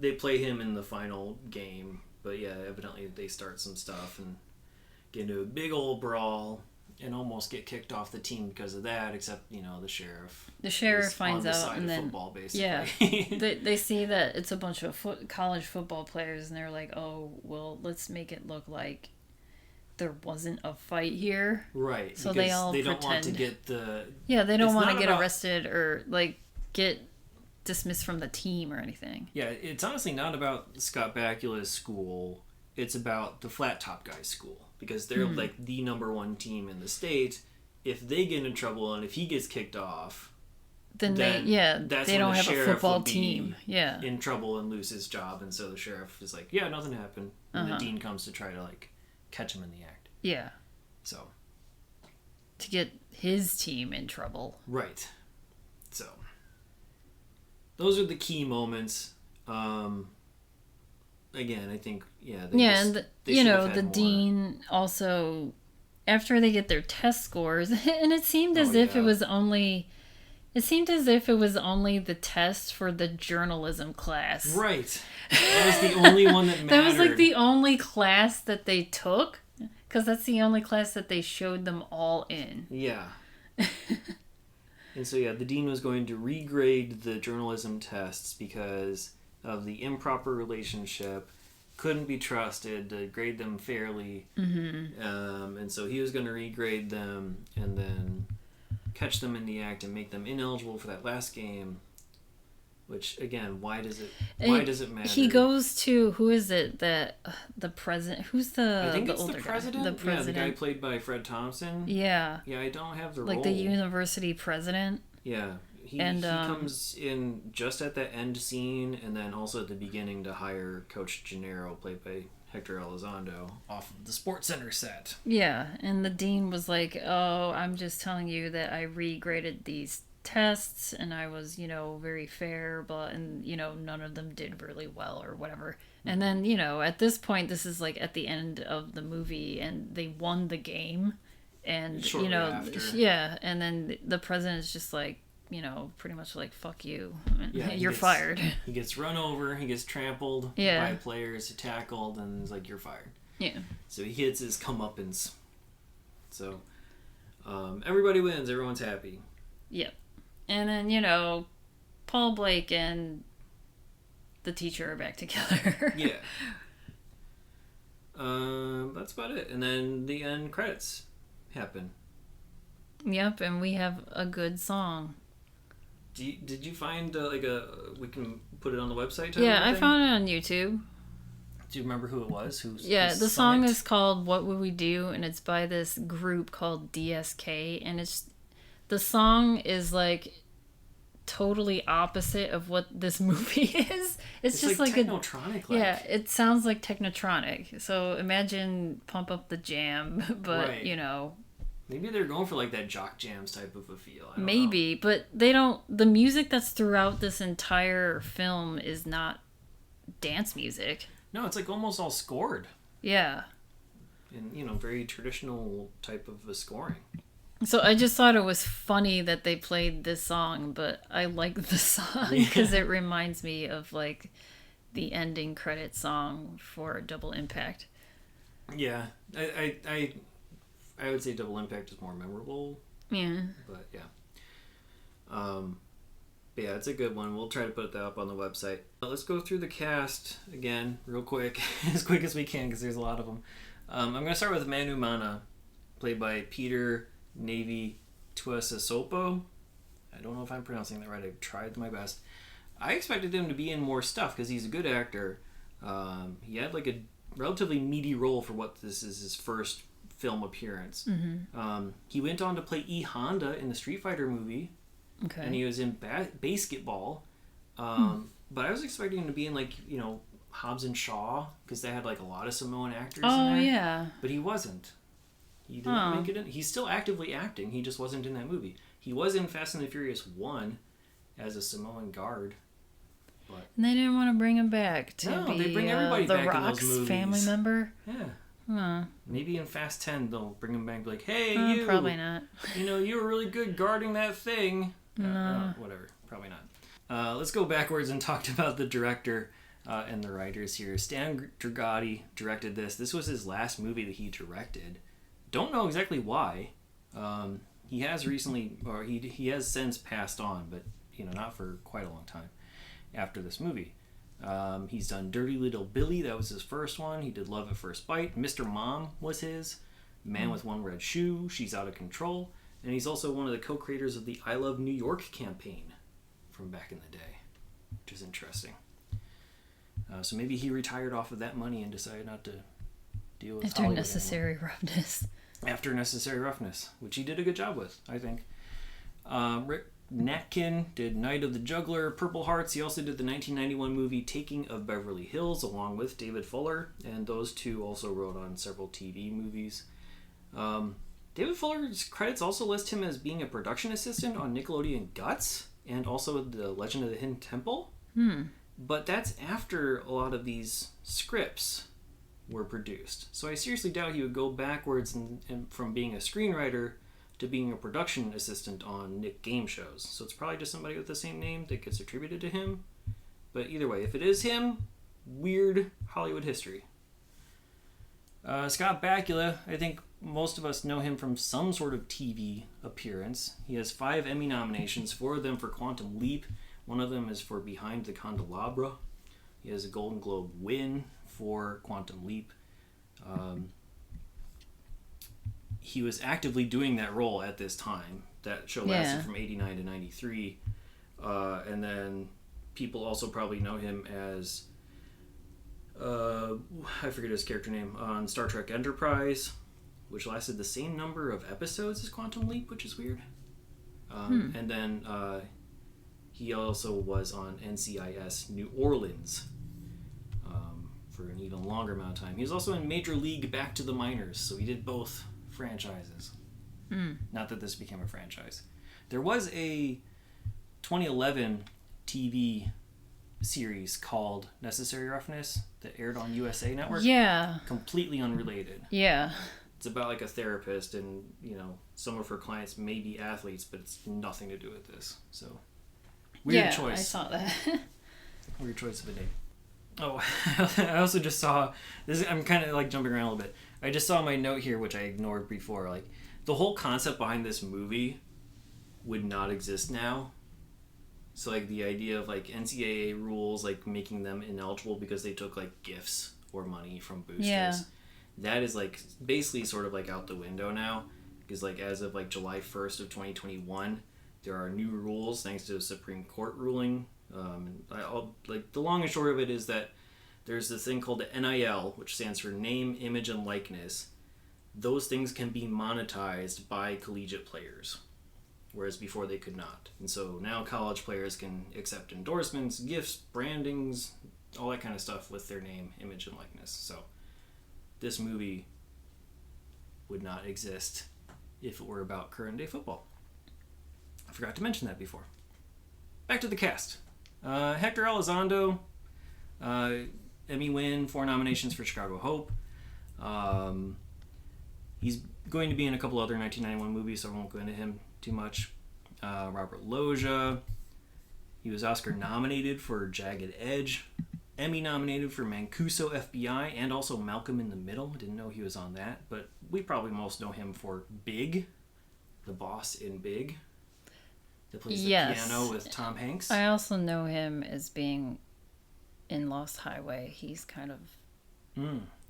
they play him in the final game, but yeah, evidently they start some stuff and get into a big old brawl and almost get kicked off the team because of that. Except the sheriff. The sheriff finds out, and then football, basically. they see that it's a bunch of college football players, and they're like, oh well, let's make it look like there wasn't a fight here. Right. So they all don't want to get the... Yeah, they don't want to get arrested or, like, get dismissed from the team or anything. Yeah, it's honestly not about Scott Bakula's school. It's about the flat top guy's school. Because they're, like, the number one team in the state. If they get in trouble and if he gets kicked off, then they don't have a football team. Yeah. In trouble and lose his job, and so the sheriff is like, yeah, nothing happened. And the dean comes to try to like catch him in the act. Yeah. So. To get his team in trouble. Right. So. Those are the key moments. Again, I think, and the dean also, after they get their test scores, and it seemed as if it was only the test for the journalism class. Right. That was the only one that mattered. That was like the only class that they took, because that's the only class that they showed them all in. Yeah. And so, the dean was going to regrade the journalism tests because of the improper relationship, couldn't be trusted to grade them fairly. Mm-hmm. And so he was going to regrade them and then catch them in the act and make them ineligible for that last game. Which, again, why does it matter? He goes to, who is it, the president? Who's I think the it's older the president. Guy? The president. Yeah, the guy played by Fred Thompson. Yeah. Yeah, I don't have the role. Like the university president. Yeah. He comes in just at the end scene and then also at the beginning to hire Coach Gennaro, played by Hector Elizondo, off of the Sports Center set. Yeah, and the dean was like, oh, I'm just telling you that I regraded these tests and I was, very fair, and none of them did really well or whatever. And then, at this point, this is like at the end of the movie and they won the game. And, shortly after. Yeah, and then the president is just like, pretty much like, fuck you. Yeah, you're fired. He gets run over, he gets trampled by players, tackled, and he's like, you're fired. Yeah. So he hits his comeuppance. So everybody wins, everyone's happy. Yep. And then, Paul Blake and the teacher are back together. Yeah. That's about it. And then the end credits happen. Yep, and we have a good song. Did you find we can put it on the website? Yeah, I found it on YouTube. Do you remember who it was? The song is called "What Would We Do," and it's by this group called DSK, and the song is like totally opposite of what this movie is. It's just like technotronic. Yeah, it sounds like technotronic. So imagine Pump Up the Jam, but right. Maybe they're going for like that Jock Jams type of a feel. I don't know. But they don't. The music that's throughout this entire film is not dance music. No, it's like almost all scored. Yeah. And very traditional type of a scoring. So I just thought it was funny that they played this song, but I like the song because it reminds me of like the ending credit song for Double Impact. Yeah, I would say Double Impact is more memorable. Yeah. But yeah. But yeah, it's a good one. We'll try to put that up on the website. Let's go through the cast again real quick. As quick as we can because there's a lot of them. I'm going to start with Manu Mana, played by Peter Navy Tuiasosopo. I don't know if I'm pronouncing that right. I've tried my best. I expected him to be in more stuff because he's a good actor. He had like a relatively meaty role for what this is his first film appearance. Mm-hmm. He went on to play E. Honda in the Street Fighter movie. Okay. And he was in Basketball. But I was expecting him to be in like, Hobbs and Shaw because they had like a lot of Samoan actors in there. Yeah. But he wasn't. He didn't make it in. He's still actively acting. He just wasn't in that movie. He was in Fast and the Furious 1 as a Samoan guard. But and they didn't want to bring him back to be they bring everybody the back Rock's in those movies. Family member. Yeah. Maybe in Fast 10 they'll bring him back and be like, hey, you. Probably not. You were really good guarding that thing. No. Whatever. Probably not. Let's go backwards and talk about the director and the writers here. Stan Dragoti directed this. This was his last movie that he directed. Don't know exactly why. He has recently, or he has since passed on, but not for quite a long time after this movie. He's done Dirty Little Billy. That was his first one. He did Love at First Bite. Mr. Mom was his. Man with One Red Shoe. She's Out of Control. And he's also one of the co-creators of the I Love New York campaign from back in the day, which is interesting. So maybe he retired off of that money and decided not to deal with After Necessary Roughness. After Necessary Roughness, which he did a good job with, I think. Natkin did Night of the Juggler, Purple Hearts. He also did the 1991 movie Taking of Beverly Hills, along with David Fuller, and those two also wrote on several TV movies. David Fuller's credits also list him as being a production assistant on Nickelodeon Guts, and also The Legend of the Hidden Temple. But that's after a lot of these scripts were produced. So I seriously doubt he would go backwards from being a screenwriter to being a production assistant on Nick game shows. So it's probably just somebody with the same name that gets attributed to him. But either way, if it is him, weird Hollywood history. Scott Bakula, I think most of us know him from some sort of TV appearance. He has 5 Emmy nominations, 4 of them for Quantum Leap. One of them is for Behind the Candelabra. He has a Golden Globe win for Quantum Leap. He was actively doing that role at this time. That show lasted from 89 to 93. And then people also probably know him as, I forget his character name, on Star Trek Enterprise, which lasted the same number of episodes as Quantum Leap, which is weird. And then he also was on NCIS New Orleans for an even longer amount of time. He was also in Major League Back to the Minors, so he did both franchises. Not that this became a franchise. There was a 2011 TV series called Necessary Roughness that aired on USA Network. Yeah. Completely unrelated. Yeah. It's about like a therapist, and some of her clients may be athletes, but it's nothing to do with this. So weird choice. I saw that. Weird choice of a name. Oh, I also just saw this. I'm kind of like jumping around a little bit. I just saw my note here, which I ignored before. Like, the whole concept behind this movie would not exist now. So like the idea of like NCAA rules, like making them ineligible because they took like gifts or money from boosters. Yeah. That is like basically sort of like out the window now, because like as of like July 1st of 2021, there are new rules thanks to a Supreme Court ruling. Like the long and short of it is that there's this thing called the NIL, which stands for Name, Image, and Likeness. Those things can be monetized by collegiate players, whereas before they could not. And so now college players can accept endorsements, gifts, brandings, all that kind of stuff with their name, image, and likeness. So this movie would not exist if it were about current day football. I forgot to mention that before. Back to the cast. Hector Elizondo, Emmy win, 4 nominations for Chicago Hope. He's going to be in a couple other 1991 movies, so I won't go into him too much. Robert Loggia, he was Oscar nominated for Jagged Edge, Emmy nominated for Mancuso FBI, and also Malcolm in the Middle. I didn't know he was on that, but we probably most know him for Big, the boss in Big, that plays the piano with Tom Hanks. I also know him as being in Lost Highway. He's kind of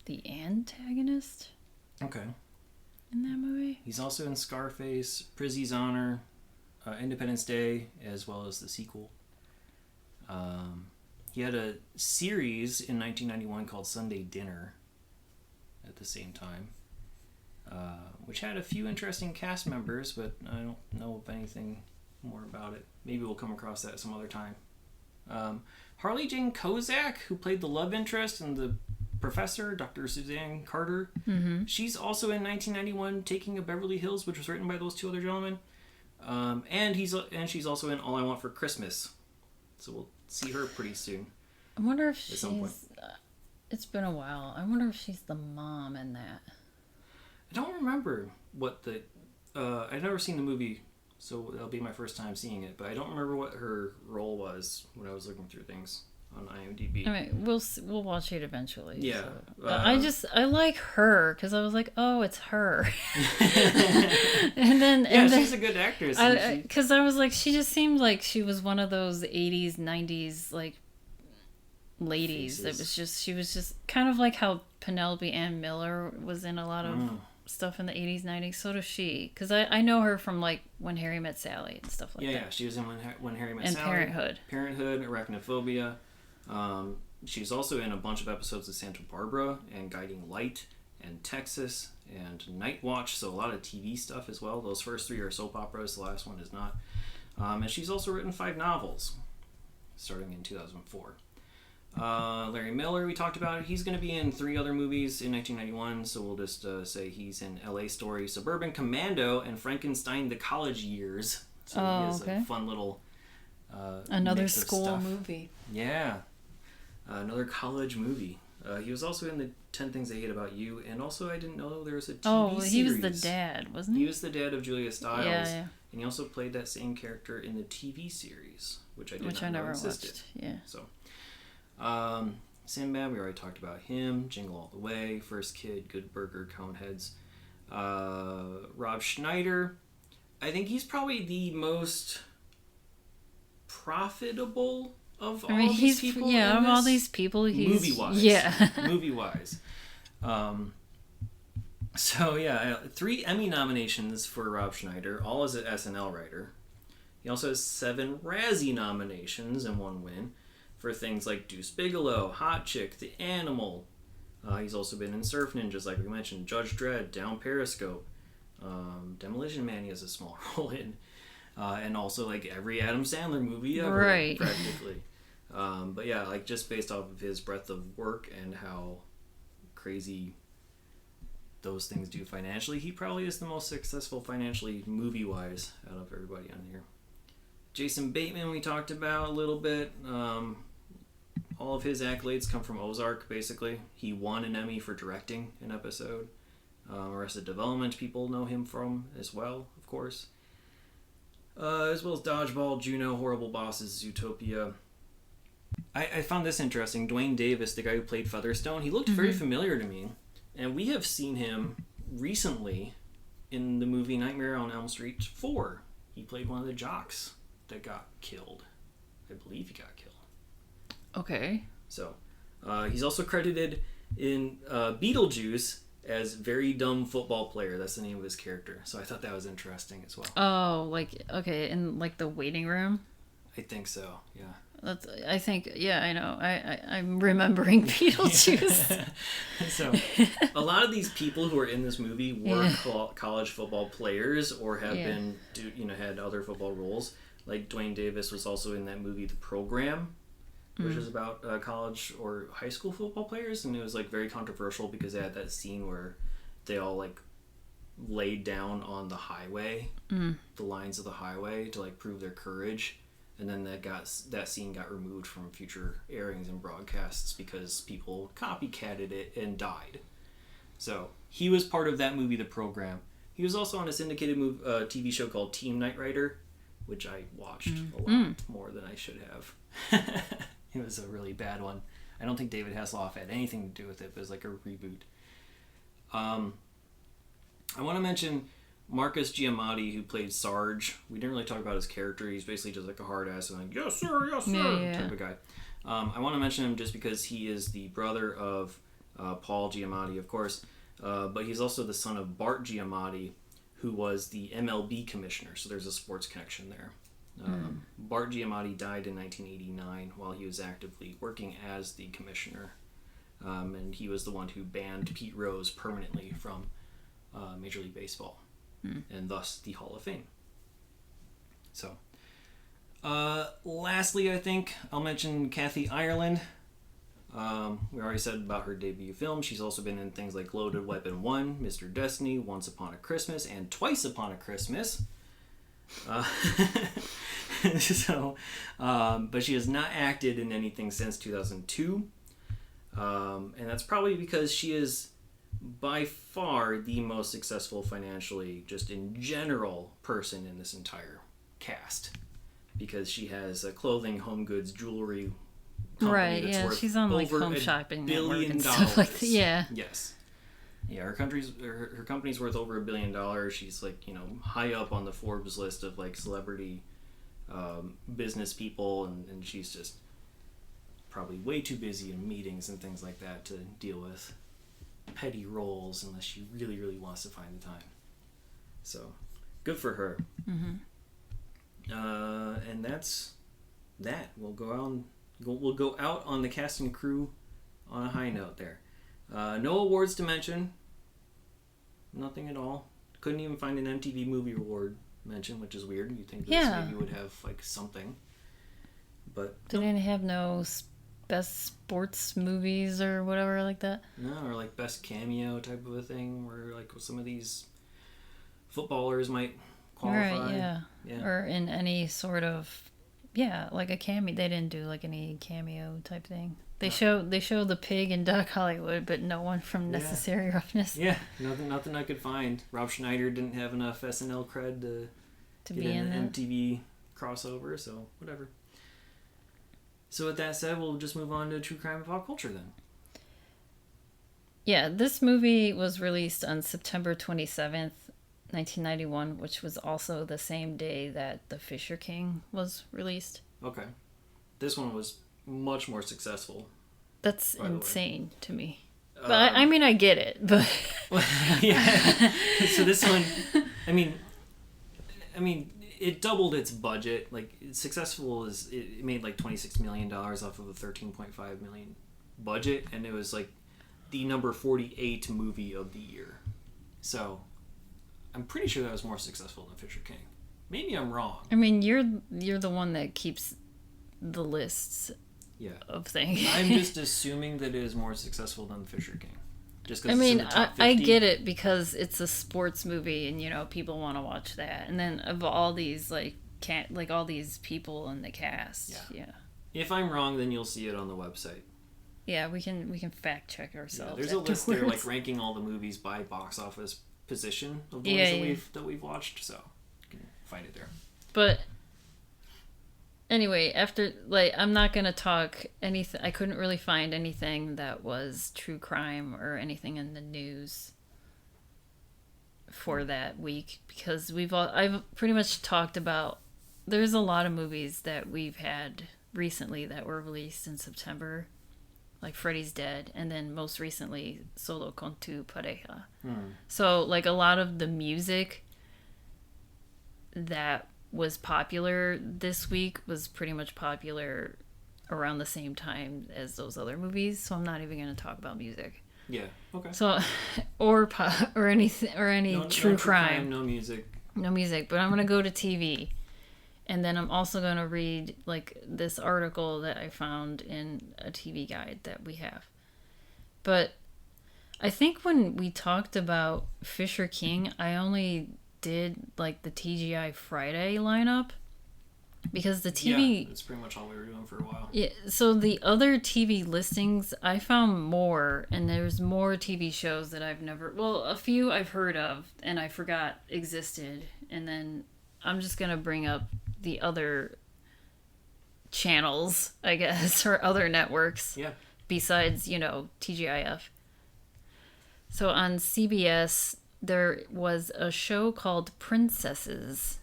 the antagonist. Okay. In that movie. He's also in Scarface, Prizzy's Honor, Independence Day, as well as the sequel. He had a series in 1991 called Sunday Dinner at the same time, which had a few interesting cast members, but I don't know of anything more about it. Maybe we'll come across that some other time. Harley Jane Kozak, who played the love interest in The Professor, Dr. Suzanne Carter. Mm-hmm. She's also in 1991 Taking of Beverly Hills, which was written by those 2 other gentlemen. And she's also in All I Want for Christmas. So we'll see her pretty soon. I wonder if she's... it's been a while. I wonder if she's the mom in that. I don't remember what the... I've never seen the movie, so that'll be my first time seeing it. But I don't remember what her role was when I was looking through things on IMDb. I mean, we'll watch it eventually. Yeah. So. I like her because I was like, oh, it's her. and then she's a good actress. Because I was like, she just seemed like she was one of those 80s, 90s like ladies. Faces. She was just kind of like how Penelope Ann Miller was in a lot of stuff in the 80s, 90s. So does she. Because I know her from like When Harry Met Sally and stuff like that. Yeah, she was in When Harry Met Sally. And Parenthood, Arachnophobia. She's also in a bunch of episodes of Santa Barbara and Guiding Light and Texas and Night Watch, so a lot of TV stuff as well. Those first 3 are soap operas, the last one is not. And she's also written 5 novels, starting in 2004. Larry Miller, we talked about it. He's going to be in 3 other movies in 1991, so we'll just say he's in LA Story, Suburban Commando, and Frankenstein: The College Years. So he has a fun little another school movie. Yeah. Another college movie. He was also in the 10 Things I Hate About You, and also I didn't know there was a TV series. He was the dad, wasn't he? He was the dad of Julia Stiles. Yeah. And he also played that same character in the TV series, which I never existed. Watched. Yeah. So, Sinbad, we already talked about him. Jingle All the Way, First Kid, Good Burger, Coneheads. Rob Schneider, I think he's probably the most profitable of all these people. Yeah, of all these people, he's movie-wise. Yeah. Movie-wise. So, yeah, 3 Emmy nominations for Rob Schneider, all as an SNL writer. He also has 7 Razzie nominations and 1 win for things like Deuce Bigalow, Hot Chick, The Animal. He's also been in Surf Ninjas, like we mentioned, Judge Dredd, Down Periscope, Demolition Man he has a small role in, and also like every Adam Sandler movie ever, right. practically. But yeah, like just based off of his breadth of work and how crazy those things do financially, he probably is the most successful financially movie-wise out of everybody on here. Jason Bateman we talked about a little bit. All of his accolades come from Ozark, basically. He won an Emmy for directing an episode. Arrested Development people know him from as well, of course. As well as Dodgeball, Juno, Horrible Bosses, Zootopia. I found this interesting. Dwayne Davis, the guy who played Featherstone, he looked very familiar to me. And we have seen him recently in the movie Nightmare on Elm Street 4. He played one of the jocks that got killed. I believe he got killed. Okay. So, he's also credited in Beetlejuice as Very Dumb Football Player. That's the name of his character. So I thought that was interesting as well. Oh, like, okay, in like the waiting room? I think so, yeah. I think, yeah, I know. I'm remembering Beetlejuice. So, a lot of these people who are in this movie were college football players or have been, had other football roles. Like Dwayne Davis was also in that movie, The Program, which is about college or high school football players, and it was like very controversial because they had that scene where they all like laid down on the highway, the lines of the highway to like prove their courage. And then that scene got removed from future airings and broadcasts because people copycatted it and died. So he was part of that movie, The Program. He was also on a syndicated TV show called Team Knight Rider, which I watched a lot more than I should have. It was a really bad one. I don't think David Hasselhoff had anything to do with it, but it was like a reboot. I want to mention Marcus Giamatti, who played Sarge. We didn't really talk about his character. He's basically just like a hard ass and like, yes sir, type of guy. I want to mention him just because he is the brother of Paul Giamatti, of course. But he's also the son of Bart Giamatti, who was the MLB commissioner. So there's a sports connection there. Bart Giamatti died in 1989 while he was actively working as the commissioner. And he was the one who banned Pete Rose permanently from Major League Baseball. And thus the Hall of Fame. So, lastly, I think I'll mention Kathy Ireland. We already said about her debut film. She's also been in things like Loaded Weapon 1, Mr. Destiny, Once Upon a Christmas, and Twice Upon a Christmas. But she has not acted in anything since 2002. And that's probably because she is by far the most successful financially, just in general, person in this entire cast, because she has a clothing, home goods, jewelry company that's worth she's on like Home Shopping Network and stuff like that. Yes. Yeah, her company's worth over $1 billion. She's like, high up on the Forbes list of like celebrity business people, and she's just probably way too busy in meetings and things like that to deal with petty roles unless she really, really wants to find the time. So, good for her. And that's that. We'll go out on the cast and crew on a high note there. No awards to mention. Nothing at all. Couldn't even find an MTV Movie Award mention, which is weird. You'd think this maybe would have like something, but they didn't have no best sports movies or whatever like that. No, or like best cameo type of a thing, where like some of these footballers might qualify. Right, yeah. Or in any sort of, like a cameo. They didn't do like any cameo type thing. They show the pig in Doc Hollywood, but no one from Necessary Roughness. Yeah, nothing I could find. Rob Schneider didn't have enough SNL cred to get an MTV crossover, so whatever. So with that said, we'll just move on to true crime and pop culture then. Yeah, this movie was released on September 27th, 1991, which was also the same day that The Fisher King was released. Okay. This one was much more successful. That's insane to me. But I mean, I get it, but yeah. So this one, I mean, it doubled its budget. Like, successful is it made like $26 million off of a $13.5 million budget, and it was like the number 48 movie of the year. So I'm pretty sure that was more successful than Fisher King. Maybe I'm wrong. I mean, you're the one that keeps the lists of things. I'm just assuming that it is more successul than Fisher King. Just because I get it because it's a sports movie and people want to watch that. And then of all these all these people in the cast. Yeah. If I'm wrong, then you'll see it on the website. Yeah, we can fact check ourselves. There's a list there like ranking all the movies by box office position of the ones that we've watched, so you can find it there. But anyway, after I'm not gonna talk anything. I couldn't really find anything that was true crime or anything in the news for that week because I've pretty much talked about. There's a lot of movies that we've had recently that were released in September, like Freddy's Dead, and then most recently Solo con tu pareja. So like a lot of the music that was popular this week was pretty much popular around the same time as those other movies, so I'm not even going to talk about music. Yeah, okay. So or anything or any true crime, no music, but I'm going to go to TV. And then I'm also going to read like this article that I found in a TV guide that we have. But I think when we talked about Fisher King, I only did like the TGI Friday lineup because the TV... Yeah, that's pretty much all we were doing for a while. Yeah, so the other TV listings, I found more, and there's more TV shows that I've never... Well, a few I've heard of and I forgot existed. And then I'm just going to bring up the other channels, I guess, or other networks. Yeah. Besides, TGIF. So on CBS, there was a show called Princesses.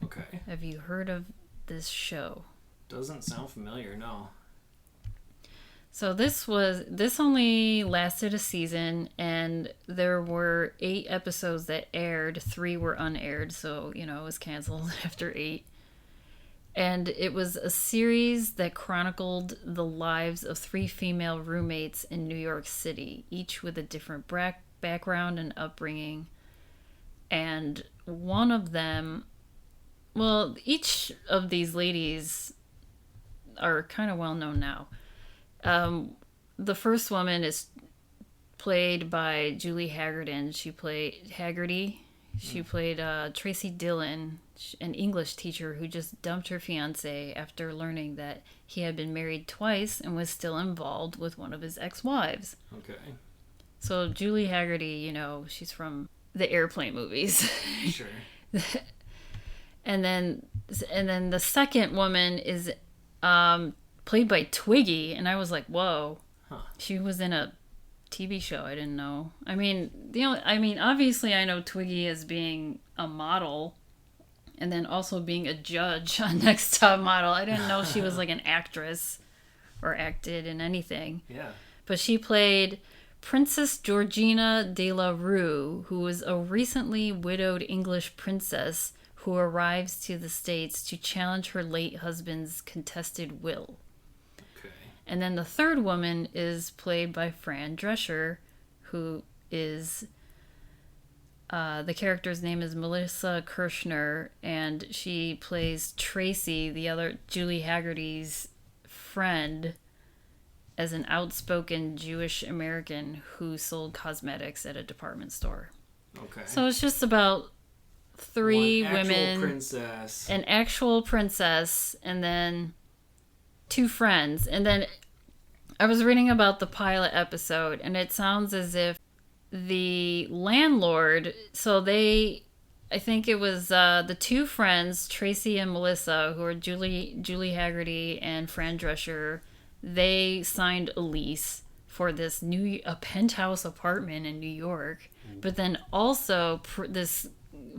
Okay. Have you heard of this show? Doesn't sound familiar, no. So this only lasted a season, and there were 8 episodes that aired. 3 were unaired, so, it was canceled after 8. And it was a series that chronicled the lives of 3 female roommates in New York City, each with a different background and upbringing. And one of them, well, each of these ladies are kind of well known now. The first woman is played by Julie Haggerty. She played Tracy Dillon, an English teacher who just dumped her fiancé after learning that he had been married twice and was still involved with one of his ex-wives. Okay. So Julie Haggerty, she's from the Airplane movies. Sure. And then the second woman is played by Twiggy, and I was like, whoa. Huh. She was in a TV show. I didn't know. I mean, obviously I know Twiggy as being a model and then also being a judge on Next Top Model. I didn't know she was like an actress or acted in anything. Yeah. But she played Princess Georgina de la Rue, who was a recently widowed English princess who arrives to the States to challenge her late husband's contested will. And then the third woman is played by Fran Drescher, who is The character's name is Melissa Kirshner, and she plays Tracy, the other Julie Haggerty's friend, as an outspoken Jewish American who sold cosmetics at a department store. Okay. So it's just about three women, princess, an actual princess, and then two friends. And then I was reading about the pilot episode, and it sounds as if the landlord, I think it was the two friends, Tracy and Melissa, who are Julie Haggerty and Fran Drescher. They signed a lease for a penthouse apartment in New York. But then also this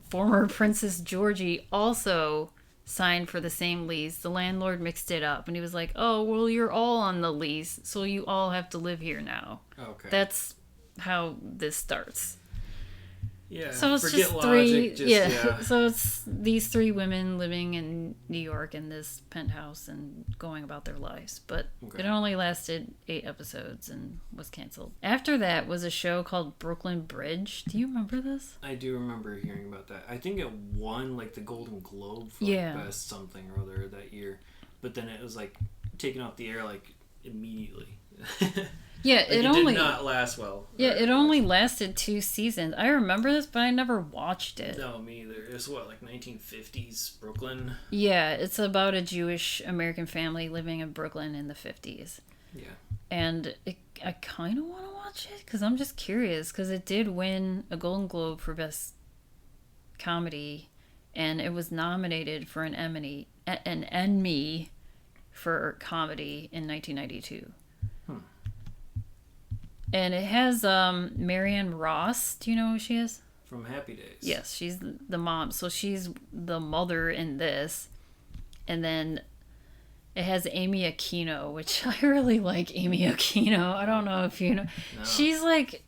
former Princess Georgie also signed for the same lease. The landlord mixed it up, and he was like, "Oh, well, you're all on the lease, so you all have to live here now." Okay. That's how this starts. Yeah. So it's Forget just logic, three. Yeah. So it's these three women living in New York in this penthouse and going about their lives. But it only lasted 8 episodes and was canceled. After that was a show called Brooklyn Bridge. Do you remember this? I do remember hearing about that. I think it won like the Golden Globe for best something or other that year, but then it was like taken off the air like immediately. Yeah, like it only did not last well. Yeah, it only lasted 2 seasons. I remember this, but I never watched it. No, me either. It's like 1950s Brooklyn? Yeah, it's about a Jewish American family living in Brooklyn in the 50s. Yeah. And I kind of want to watch it because I'm just curious because it did win a Golden Globe for Best Comedy, and it was nominated for an Emmy for comedy in 1992. And it has Marianne Ross. Do you know who she is? From Happy Days. Yes, she's the mom. So she's the mother in this. And then it has Amy Aquino, which I really like Amy Aquino. I don't know if you know. No. She's like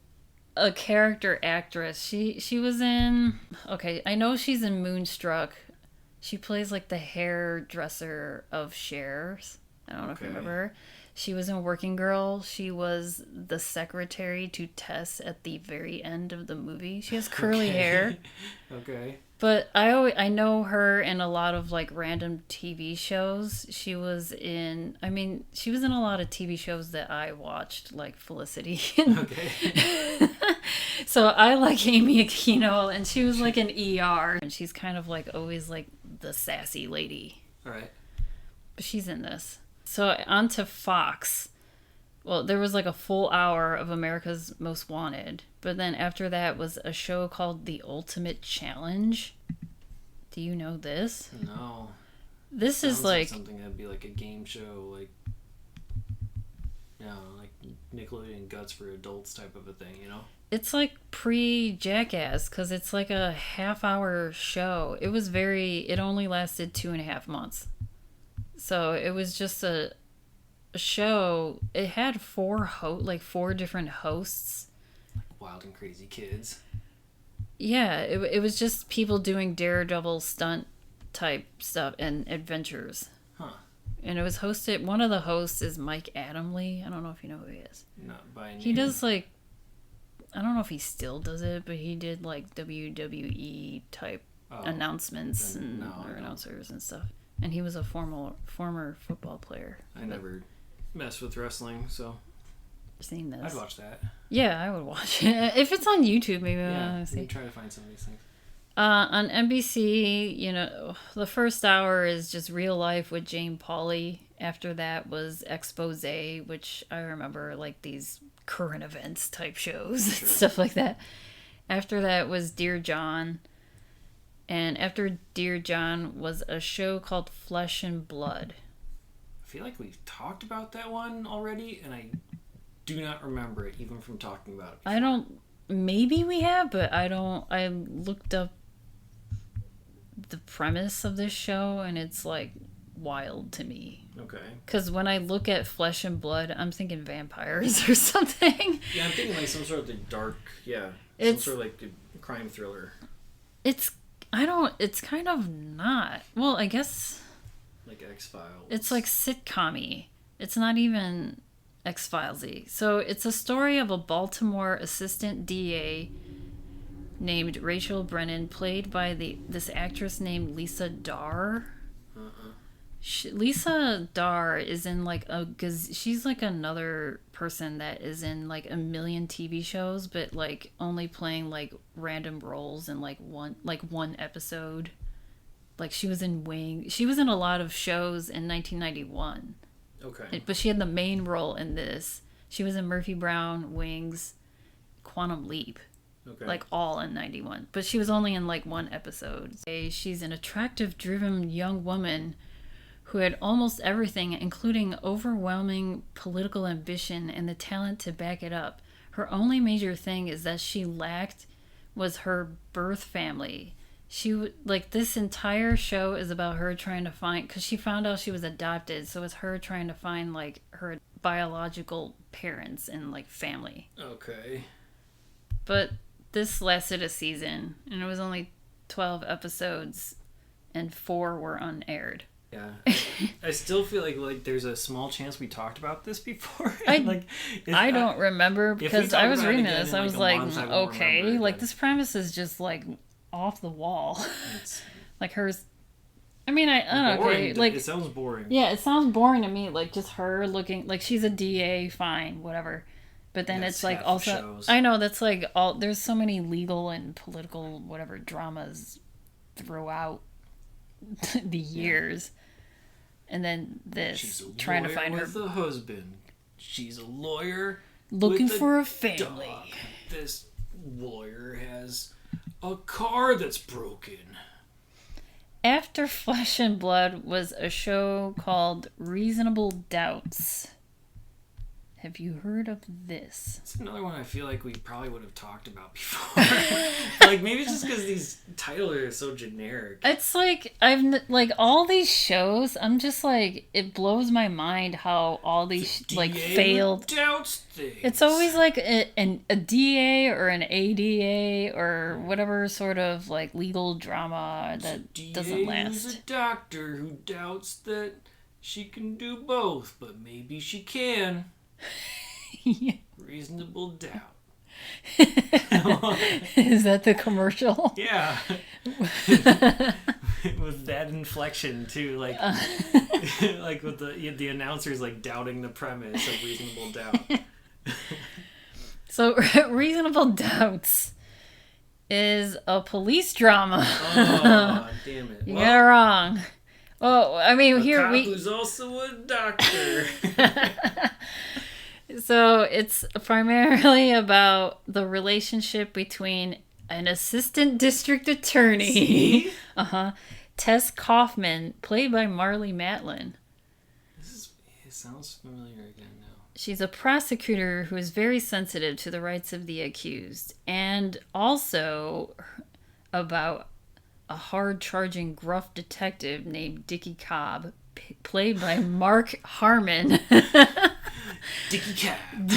a character actress. She was in... Okay, I know she's in Moonstruck. She plays like the hairdresser of Cher's. I don't know if you remember her. She was in Working Girl. She was the secretary to Tess at the very end of the movie. She has curly hair. Okay. But I know her in a lot of like random TV shows. She was in a lot of TV shows that I watched, like Felicity. Okay. So I like Amy Aquino, and she was like an ER, and she's kind of like always like the sassy lady. All right. But she's in this. So on to Fox. Well, there was like a full hour of America's Most Wanted. But then after that was a show called The Ultimate Challenge. Do you know this? No. This is like something that'd be like a game show, like Nickelodeon Guts for Adults type of a thing, you know? It's like pre-Jackass because it's like a half-hour show. It only lasted 2.5 months. So it was just a show. It had 4 different hosts. Like Wild and Crazy Kids. Yeah, it was just people doing daredevil stunt type stuff and adventures. Huh. And it was hosted, one of the hosts is Mike Adamle. I don't know if you know who he is. Not by name. He does like, I don't know if he still does it, but he did like WWE type announcements or announcers and stuff. And he was a former football player. I never messed with wrestling, so seen this. I'd watch that. Yeah, I would watch it. If it's on YouTube, maybe I'll see. Try to find some of these things. On NBC, the first hour is just real life with Jane Pauley. After that was Expose, which I remember like these current events type shows and stuff like that. After that was Dear John. And after Dear John was a show called Flesh and Blood. I feel like we've talked about that one already, and I do not remember it, even from talking about it before. Maybe we have, but I looked up the premise of this show, and it's like wild to me. Okay. Because when I look at Flesh and Blood, I'm thinking vampires or something. Yeah, I'm thinking like some sort of dark, some sort of like a crime thriller. It's kind of not. Well, I guess... Like X-Files. It's like sitcom-y. It's not even X-Files-y. So it's a story of a Baltimore assistant DA named Rachel Brennan, played by this actress named Lisa Darr. Lisa Darr is in like she's like another person that is in like a million TV shows, but like only playing like random roles in like one episode. Like she was in Wings. She was in a lot of shows in 1991. Okay. But she had the main role in this. She was in Murphy Brown, Wings, Quantum Leap. Okay. Like all in 91. But she was only in like one episode. She's an attractive, driven young woman who had almost everything, including overwhelming political ambition and the talent to back it up. Her only major thing is that she lacked was her birth family. This entire show is about her trying to find, because she found out she was adopted, so it's her trying to find like her biological parents and like family. Okay. But this lasted a season, and it was only 12 episodes, and 4 were unaired. Yeah, I still feel like there's a small chance we talked about this before. I don't remember, because I was reading this. I was like, okay, like this premise is just like off the wall. Like hers. I mean, I don't know. Okay, like it sounds boring. Yeah, it sounds boring to me. Like just her looking like she's a DA, fine, whatever. But then it's like also shows. I know that's like all. There's so many legal and political whatever dramas throughout the years. And then this, she's a trying to find with her husband. She's a lawyer looking with for a family. Dog. This lawyer has a car that's broken. After Flesh and Blood was a show called Reasonable Doubts. Have you heard of this? It's another one I feel like we probably would have talked about before. Like maybe it's just because these titles are so generic. It's like I've like all these shows. I'm just like it blows my mind how all these like failed. Doubts things. It's always like a DA or an ADA or whatever sort of like legal drama that doesn't last. Who's a doctor who doubts that she can do both, but maybe she can. Yeah. Reasonable doubt. Is that the commercial? Yeah. With that inflection too, like like with the announcers like doubting the premise of Reasonable Doubt. So Reasonable Doubts is a police drama. Oh, damn it. You got it wrong. Oh, I mean, a here cop we... who's also a doctor. So it's primarily about the relationship between an assistant district attorney, Tess Kaufman, played by Marlee Matlin. It sounds familiar again now. She's a prosecutor who is very sensitive to the rights of the accused, and also about a hard-charging, gruff detective named Dickie Cobb, played by Mark Harmon. Dickie Cobb.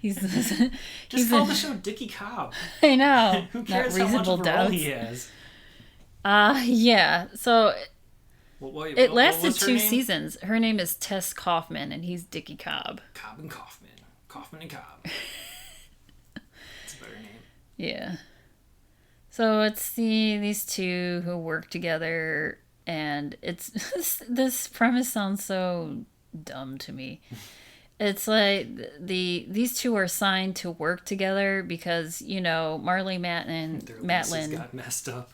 he's call the show Dickie Cobb. I know. Who cares how much of a role he has? Yeah. So it lasted 2 name? seasons. Her name is Tess Kaufman, and he's Dickie Cobb. Cobb and Kaufman. Kaufman and Cobb. It's a better name. Yeah. So it's these two who work together, and it's this premise sounds so dumb to me. It's like these two are signed to work together because, you know, Marlee Matlin got messed up.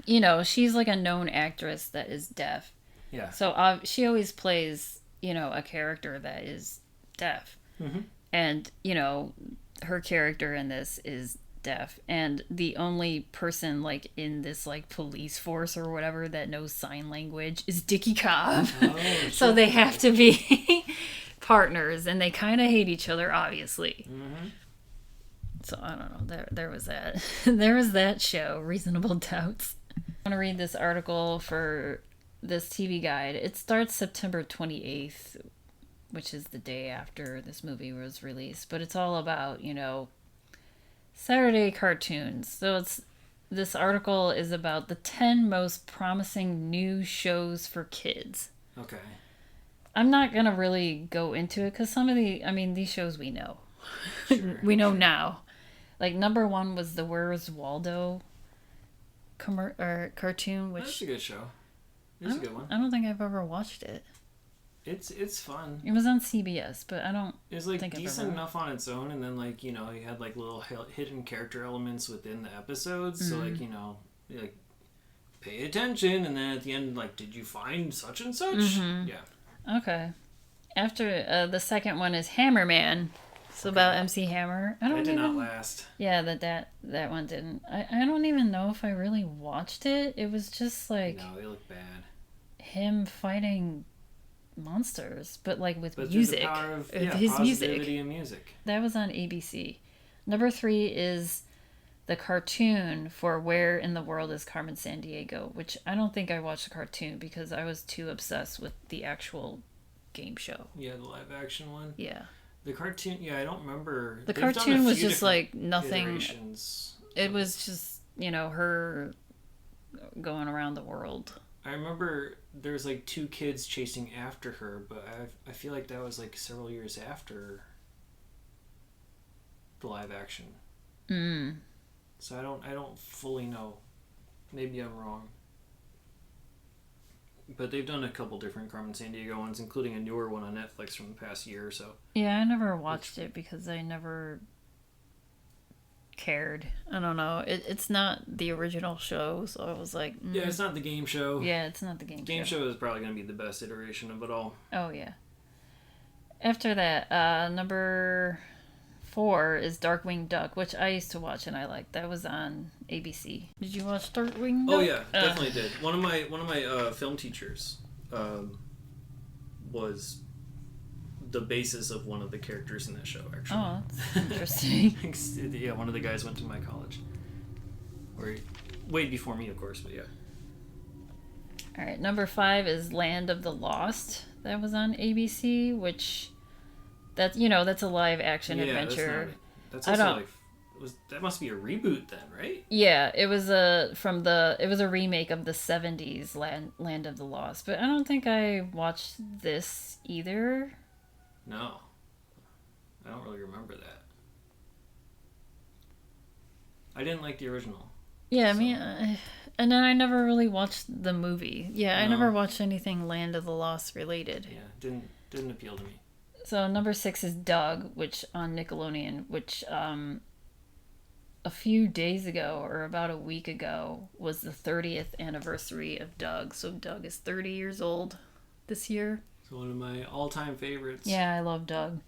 You know, she's like a known actress that is deaf. Yeah. So she always plays, you know, a character that is deaf. Mm-hmm. And, you know, her character in this is deaf. And the only person, like, in this, like, police force or whatever that knows sign language is Dickie Cobb. Oh, so they have to be partners, and they kind of hate each other, obviously. Mm-hmm. So, I don't know. There was that. There was that show, Reasonable Doubts. I want to read this article for this TV guide. It starts September 28th, which is the day after this movie was released. But it's all about, you know, Saturday cartoons. So this article is about the 10 most promising new shows for kids. Okay. I'm not going to really go into it because some of these shows we know. Sure. We know now. Like, number 1 was the Where's Waldo cartoon, which... That's a good show. It's a good one. I don't think I've ever watched it. It's fun. It was on CBS, but I don't It's like decent enough on its own, and then like, you know, you had like little hidden character elements within the episodes. Mm-hmm. So like, you know, like pay attention, and then at the end, like, did you find such and such? Mm-hmm. Yeah. Okay. After the second one is Hammerman. So about MC Hammer. That did not last. Yeah, that one didn't. I don't even know if I really watched it. It was just like... No, they look bad. Him fighting monsters, but like with but music. The power of, his positivity and music. That was on ABC. Number 3 is the cartoon for Where in the World is Carmen Sandiego, which I don't think I watched the cartoon because I was too obsessed with the actual game show. Yeah, the live action one. Yeah. The cartoon, I don't remember. The cartoon was just like nothing. It was just, you know, her going around the world. I remember there's like 2 kids chasing after her, but I feel like that was like several years after the live action. Mm. So I don't fully know. Maybe I'm wrong. But they've done a couple different Carmen Sandiego ones, including a newer one on Netflix from the past year or so. Yeah, I never watched it because I never cared. I don't know. It's not the original show, so I was like... Yeah, it's not the game show. Yeah, it's not the game show. Game show is probably going to be the best iteration of it all. Oh, yeah. After that, number 4 is Darkwing Duck, which I used to watch and I liked. That was on ABC. Did you watch Darkwing Duck? Oh, yeah, definitely did. One of my film teachers was the basis of one of the characters in that show, actually. Oh, that's interesting. Yeah, one of the guys went to my college. Or way before me, of course, but yeah. All right, number 5 is Land of the Lost. That was on ABC, which that's a live action adventure. That's also that must be a reboot then, right? Yeah, it was a remake of the 70s Land of the Lost, but I don't think I watched this either. No. I don't really remember that. I didn't like the original. Yeah, so. I mean, and then I never really watched the movie. Yeah, I never watched anything Land of the Lost related. Yeah, didn't appeal to me. So number 6 is Doug, which on Nickelodeon, which a few days ago or about a week ago was the 30th anniversary of Doug. So Doug is 30 years old this year. It's one of my all-time favorites. Yeah, I love Doug.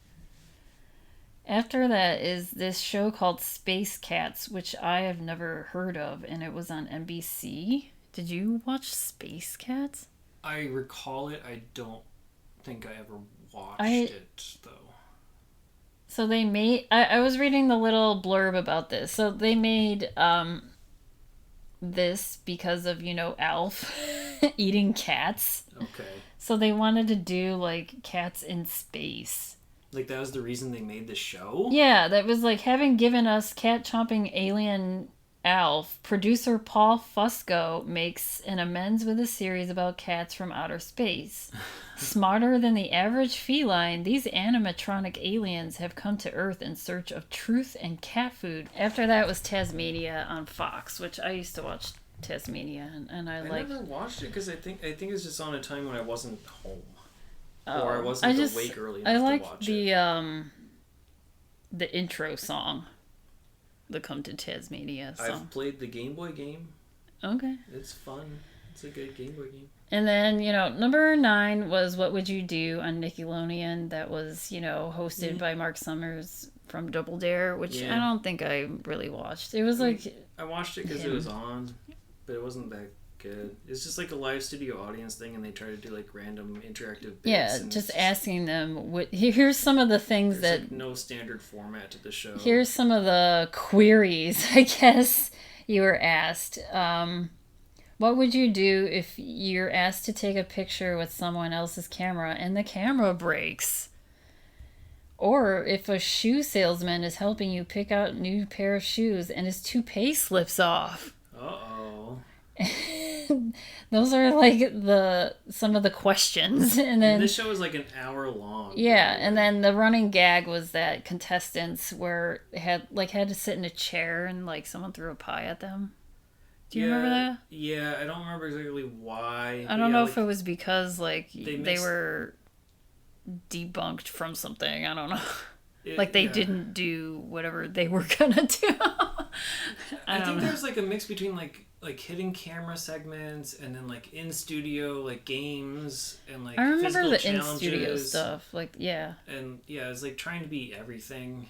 After that is this show called Space Cats, which I have never heard of, and it was on NBC. Did you watch Space Cats? I recall it. I don't think I ever watched it, though. So they made... I was reading the little blurb about this. So they made this because of, Alf eating cats. Okay. So they wanted to do, like, cats in space. Like, that was the reason they made the show? Yeah, that was like, having given us cat-chomping alien Alf, producer Paul Fusco makes an amends with a series about cats from outer space. Smarter than the average feline, these animatronic aliens have come to Earth in search of truth and cat food. After that was Tasmania on Fox, which I used to watch Tasmania, and I like. I never watched it because I think it's just on a time when I wasn't home. Oh, or I wasn't awake early enough to watch it. I like the intro song. The Come to Tasmania song. I've played the Game Boy game. Okay. It's fun. It's a good Game Boy game. And then, number 9 was What Would You Do on Nickelodeon. That was, hosted by Mark Summers from Double Dare, which I don't think I really watched. It was I watched it because it was on, but it wasn't that good. It's just like a live studio audience thing, and they try to do like random interactive bits. Yeah, just asking them, here's some of the things There's like no standard format to the show. Here's some of the queries, I guess, you were asked. What would you do if you're asked to take a picture with someone else's camera and the camera breaks? Or if a shoe salesman is helping you pick out a new pair of shoes and his toupee slips off? Uh-oh. those are like some of the questions, and then this show was like an hour long. Yeah, and then the running gag was that contestants had to sit in a chair and like someone threw a pie at them. Do you remember that? Yeah, I don't remember exactly why. I don't know if it was because like they were debunked from something. I don't know. They didn't do whatever they were gonna do. I think there's like a mix between like hidden camera segments and then like in studio like games and like I remember the in studio stuff. And it was like trying to be everything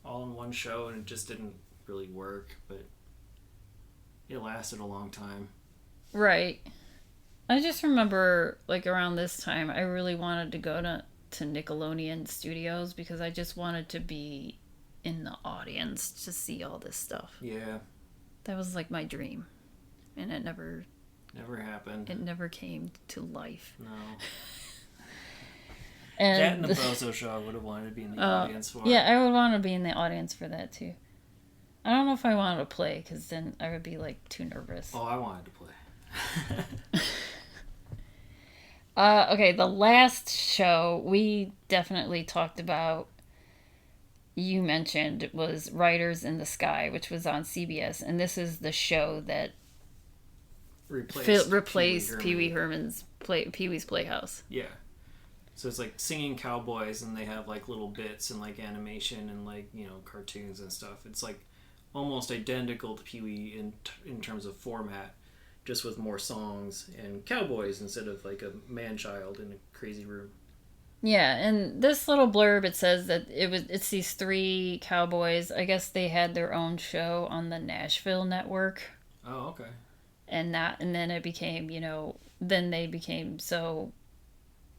all in one show, and it just didn't really work, but it lasted a long time. Right. I just remember like around this time I really wanted to go to Nickelodeon Studios because I just wanted to be in the audience to see all this stuff. Yeah. That was like my dream. And it never happened. It never came to life. No. And the Bozo show I would have wanted to be in the audience for. Yeah, I would want to be in the audience for that too. I don't know if I wanted to play because then I would be like too nervous. Oh, I wanted to play. Okay, the last show we definitely talked about, you mentioned, was Riders in the Sky, which was on CBS, and this is the show that replaced Pee Wee Herman's Pee Wee's Playhouse. Yeah. So it's like singing cowboys, and they have like little bits and like animation and like, you know, cartoons and stuff. It's like almost identical to Pee Wee in terms of format, just with more songs and cowboys instead of like a man-child in a crazy room. Yeah, and this little blurb, it says that it's these 3 cowboys. I guess they had their own show on the Nashville network. Oh, okay. And then it became, then they became so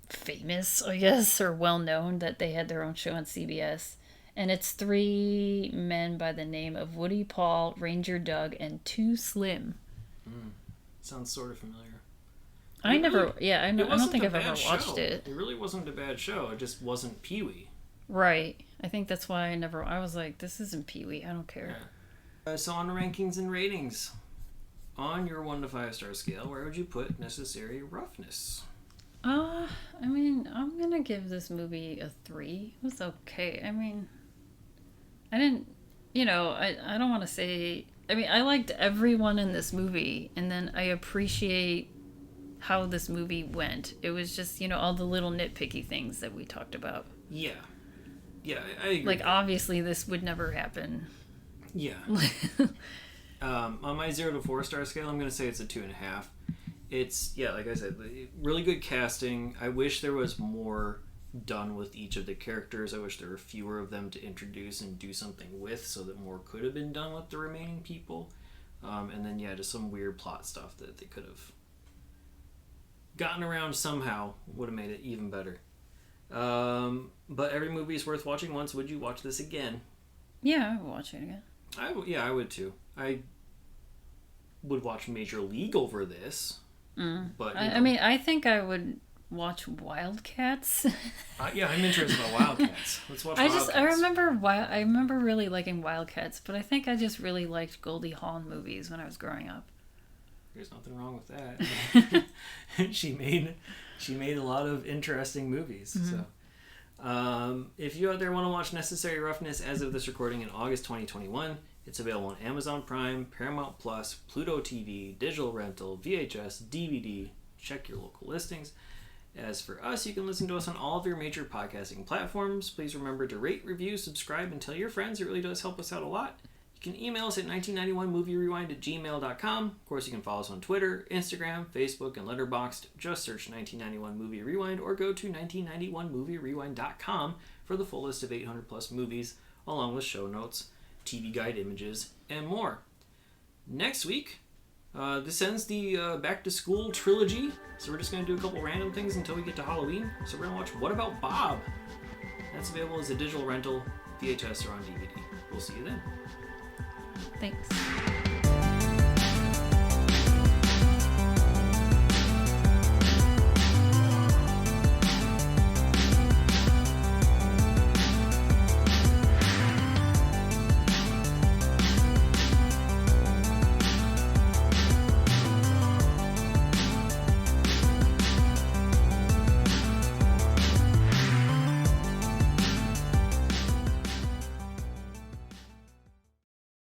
famous, I guess, or well known that they had their own show on CBS. And it's 3 men by the name of Woody, Paul, Ranger Doug, and Too Slim. Sounds sort of familiar. I don't think I've ever watched it. It really wasn't a bad show. It just wasn't Pee Wee. Right. I think that's why I was like, this isn't Pee Wee. I don't care. Yeah. So on rankings and ratings, on your 1 to 5 star scale, where would you put Necessary Roughness? I mean, I'm gonna give this movie a 3. It was okay. I mean, I didn't, I don't want to say. I mean, I liked everyone in this movie, and then I appreciate how this movie went. It was just, all the little nitpicky things that we talked about. Yeah. Yeah, I agree. Like, obviously, this would never happen. Yeah. On my 0 to 4 star scale, I'm going to say it's a 2.5. It's, like I said, really good casting. I wish there was more done with each of the characters. I wish there were fewer of them to introduce and do something with, so that more could have been done with the remaining people. And then, just some weird plot stuff that they could have gotten around somehow would have made it even better. But every movie is worth watching once. Would you watch this again? Yeah, I would watch it again. I would too. I would watch Major League over this. But I mean, I think I would watch Wildcats. I'm interested in Wildcats. Let's watch Wildcats. I remember really liking Wildcats, but I think I just really liked Goldie Hawn movies when I was growing up. There's nothing wrong with that. She made a lot of interesting movies. Mm-hmm. So, if you out there want to watch Necessary Roughness as of this recording in August 2021, it's available on Amazon Prime, Paramount Plus, Pluto TV, digital rental, VHS, DVD. Check your local listings. As for us, you can listen to us on all of your major podcasting platforms. Please remember to rate, review, subscribe, and tell your friends. It really does help us out a lot. You can email us at 1991movierewind@gmail.com. Of course, you can follow us on Twitter, Instagram, Facebook, and Letterboxd. Just search 1991 Movie Rewind or go to 1991movierewind.com for the full list of 800 plus movies, along with show notes, TV guide images, and more. Next week, this ends the Back to School trilogy, so we're just going to do a couple random things until we get to Halloween. So we're going to watch What About Bob? That's available as a digital rental, VHS, or on DVD. We'll see you then. Thanks.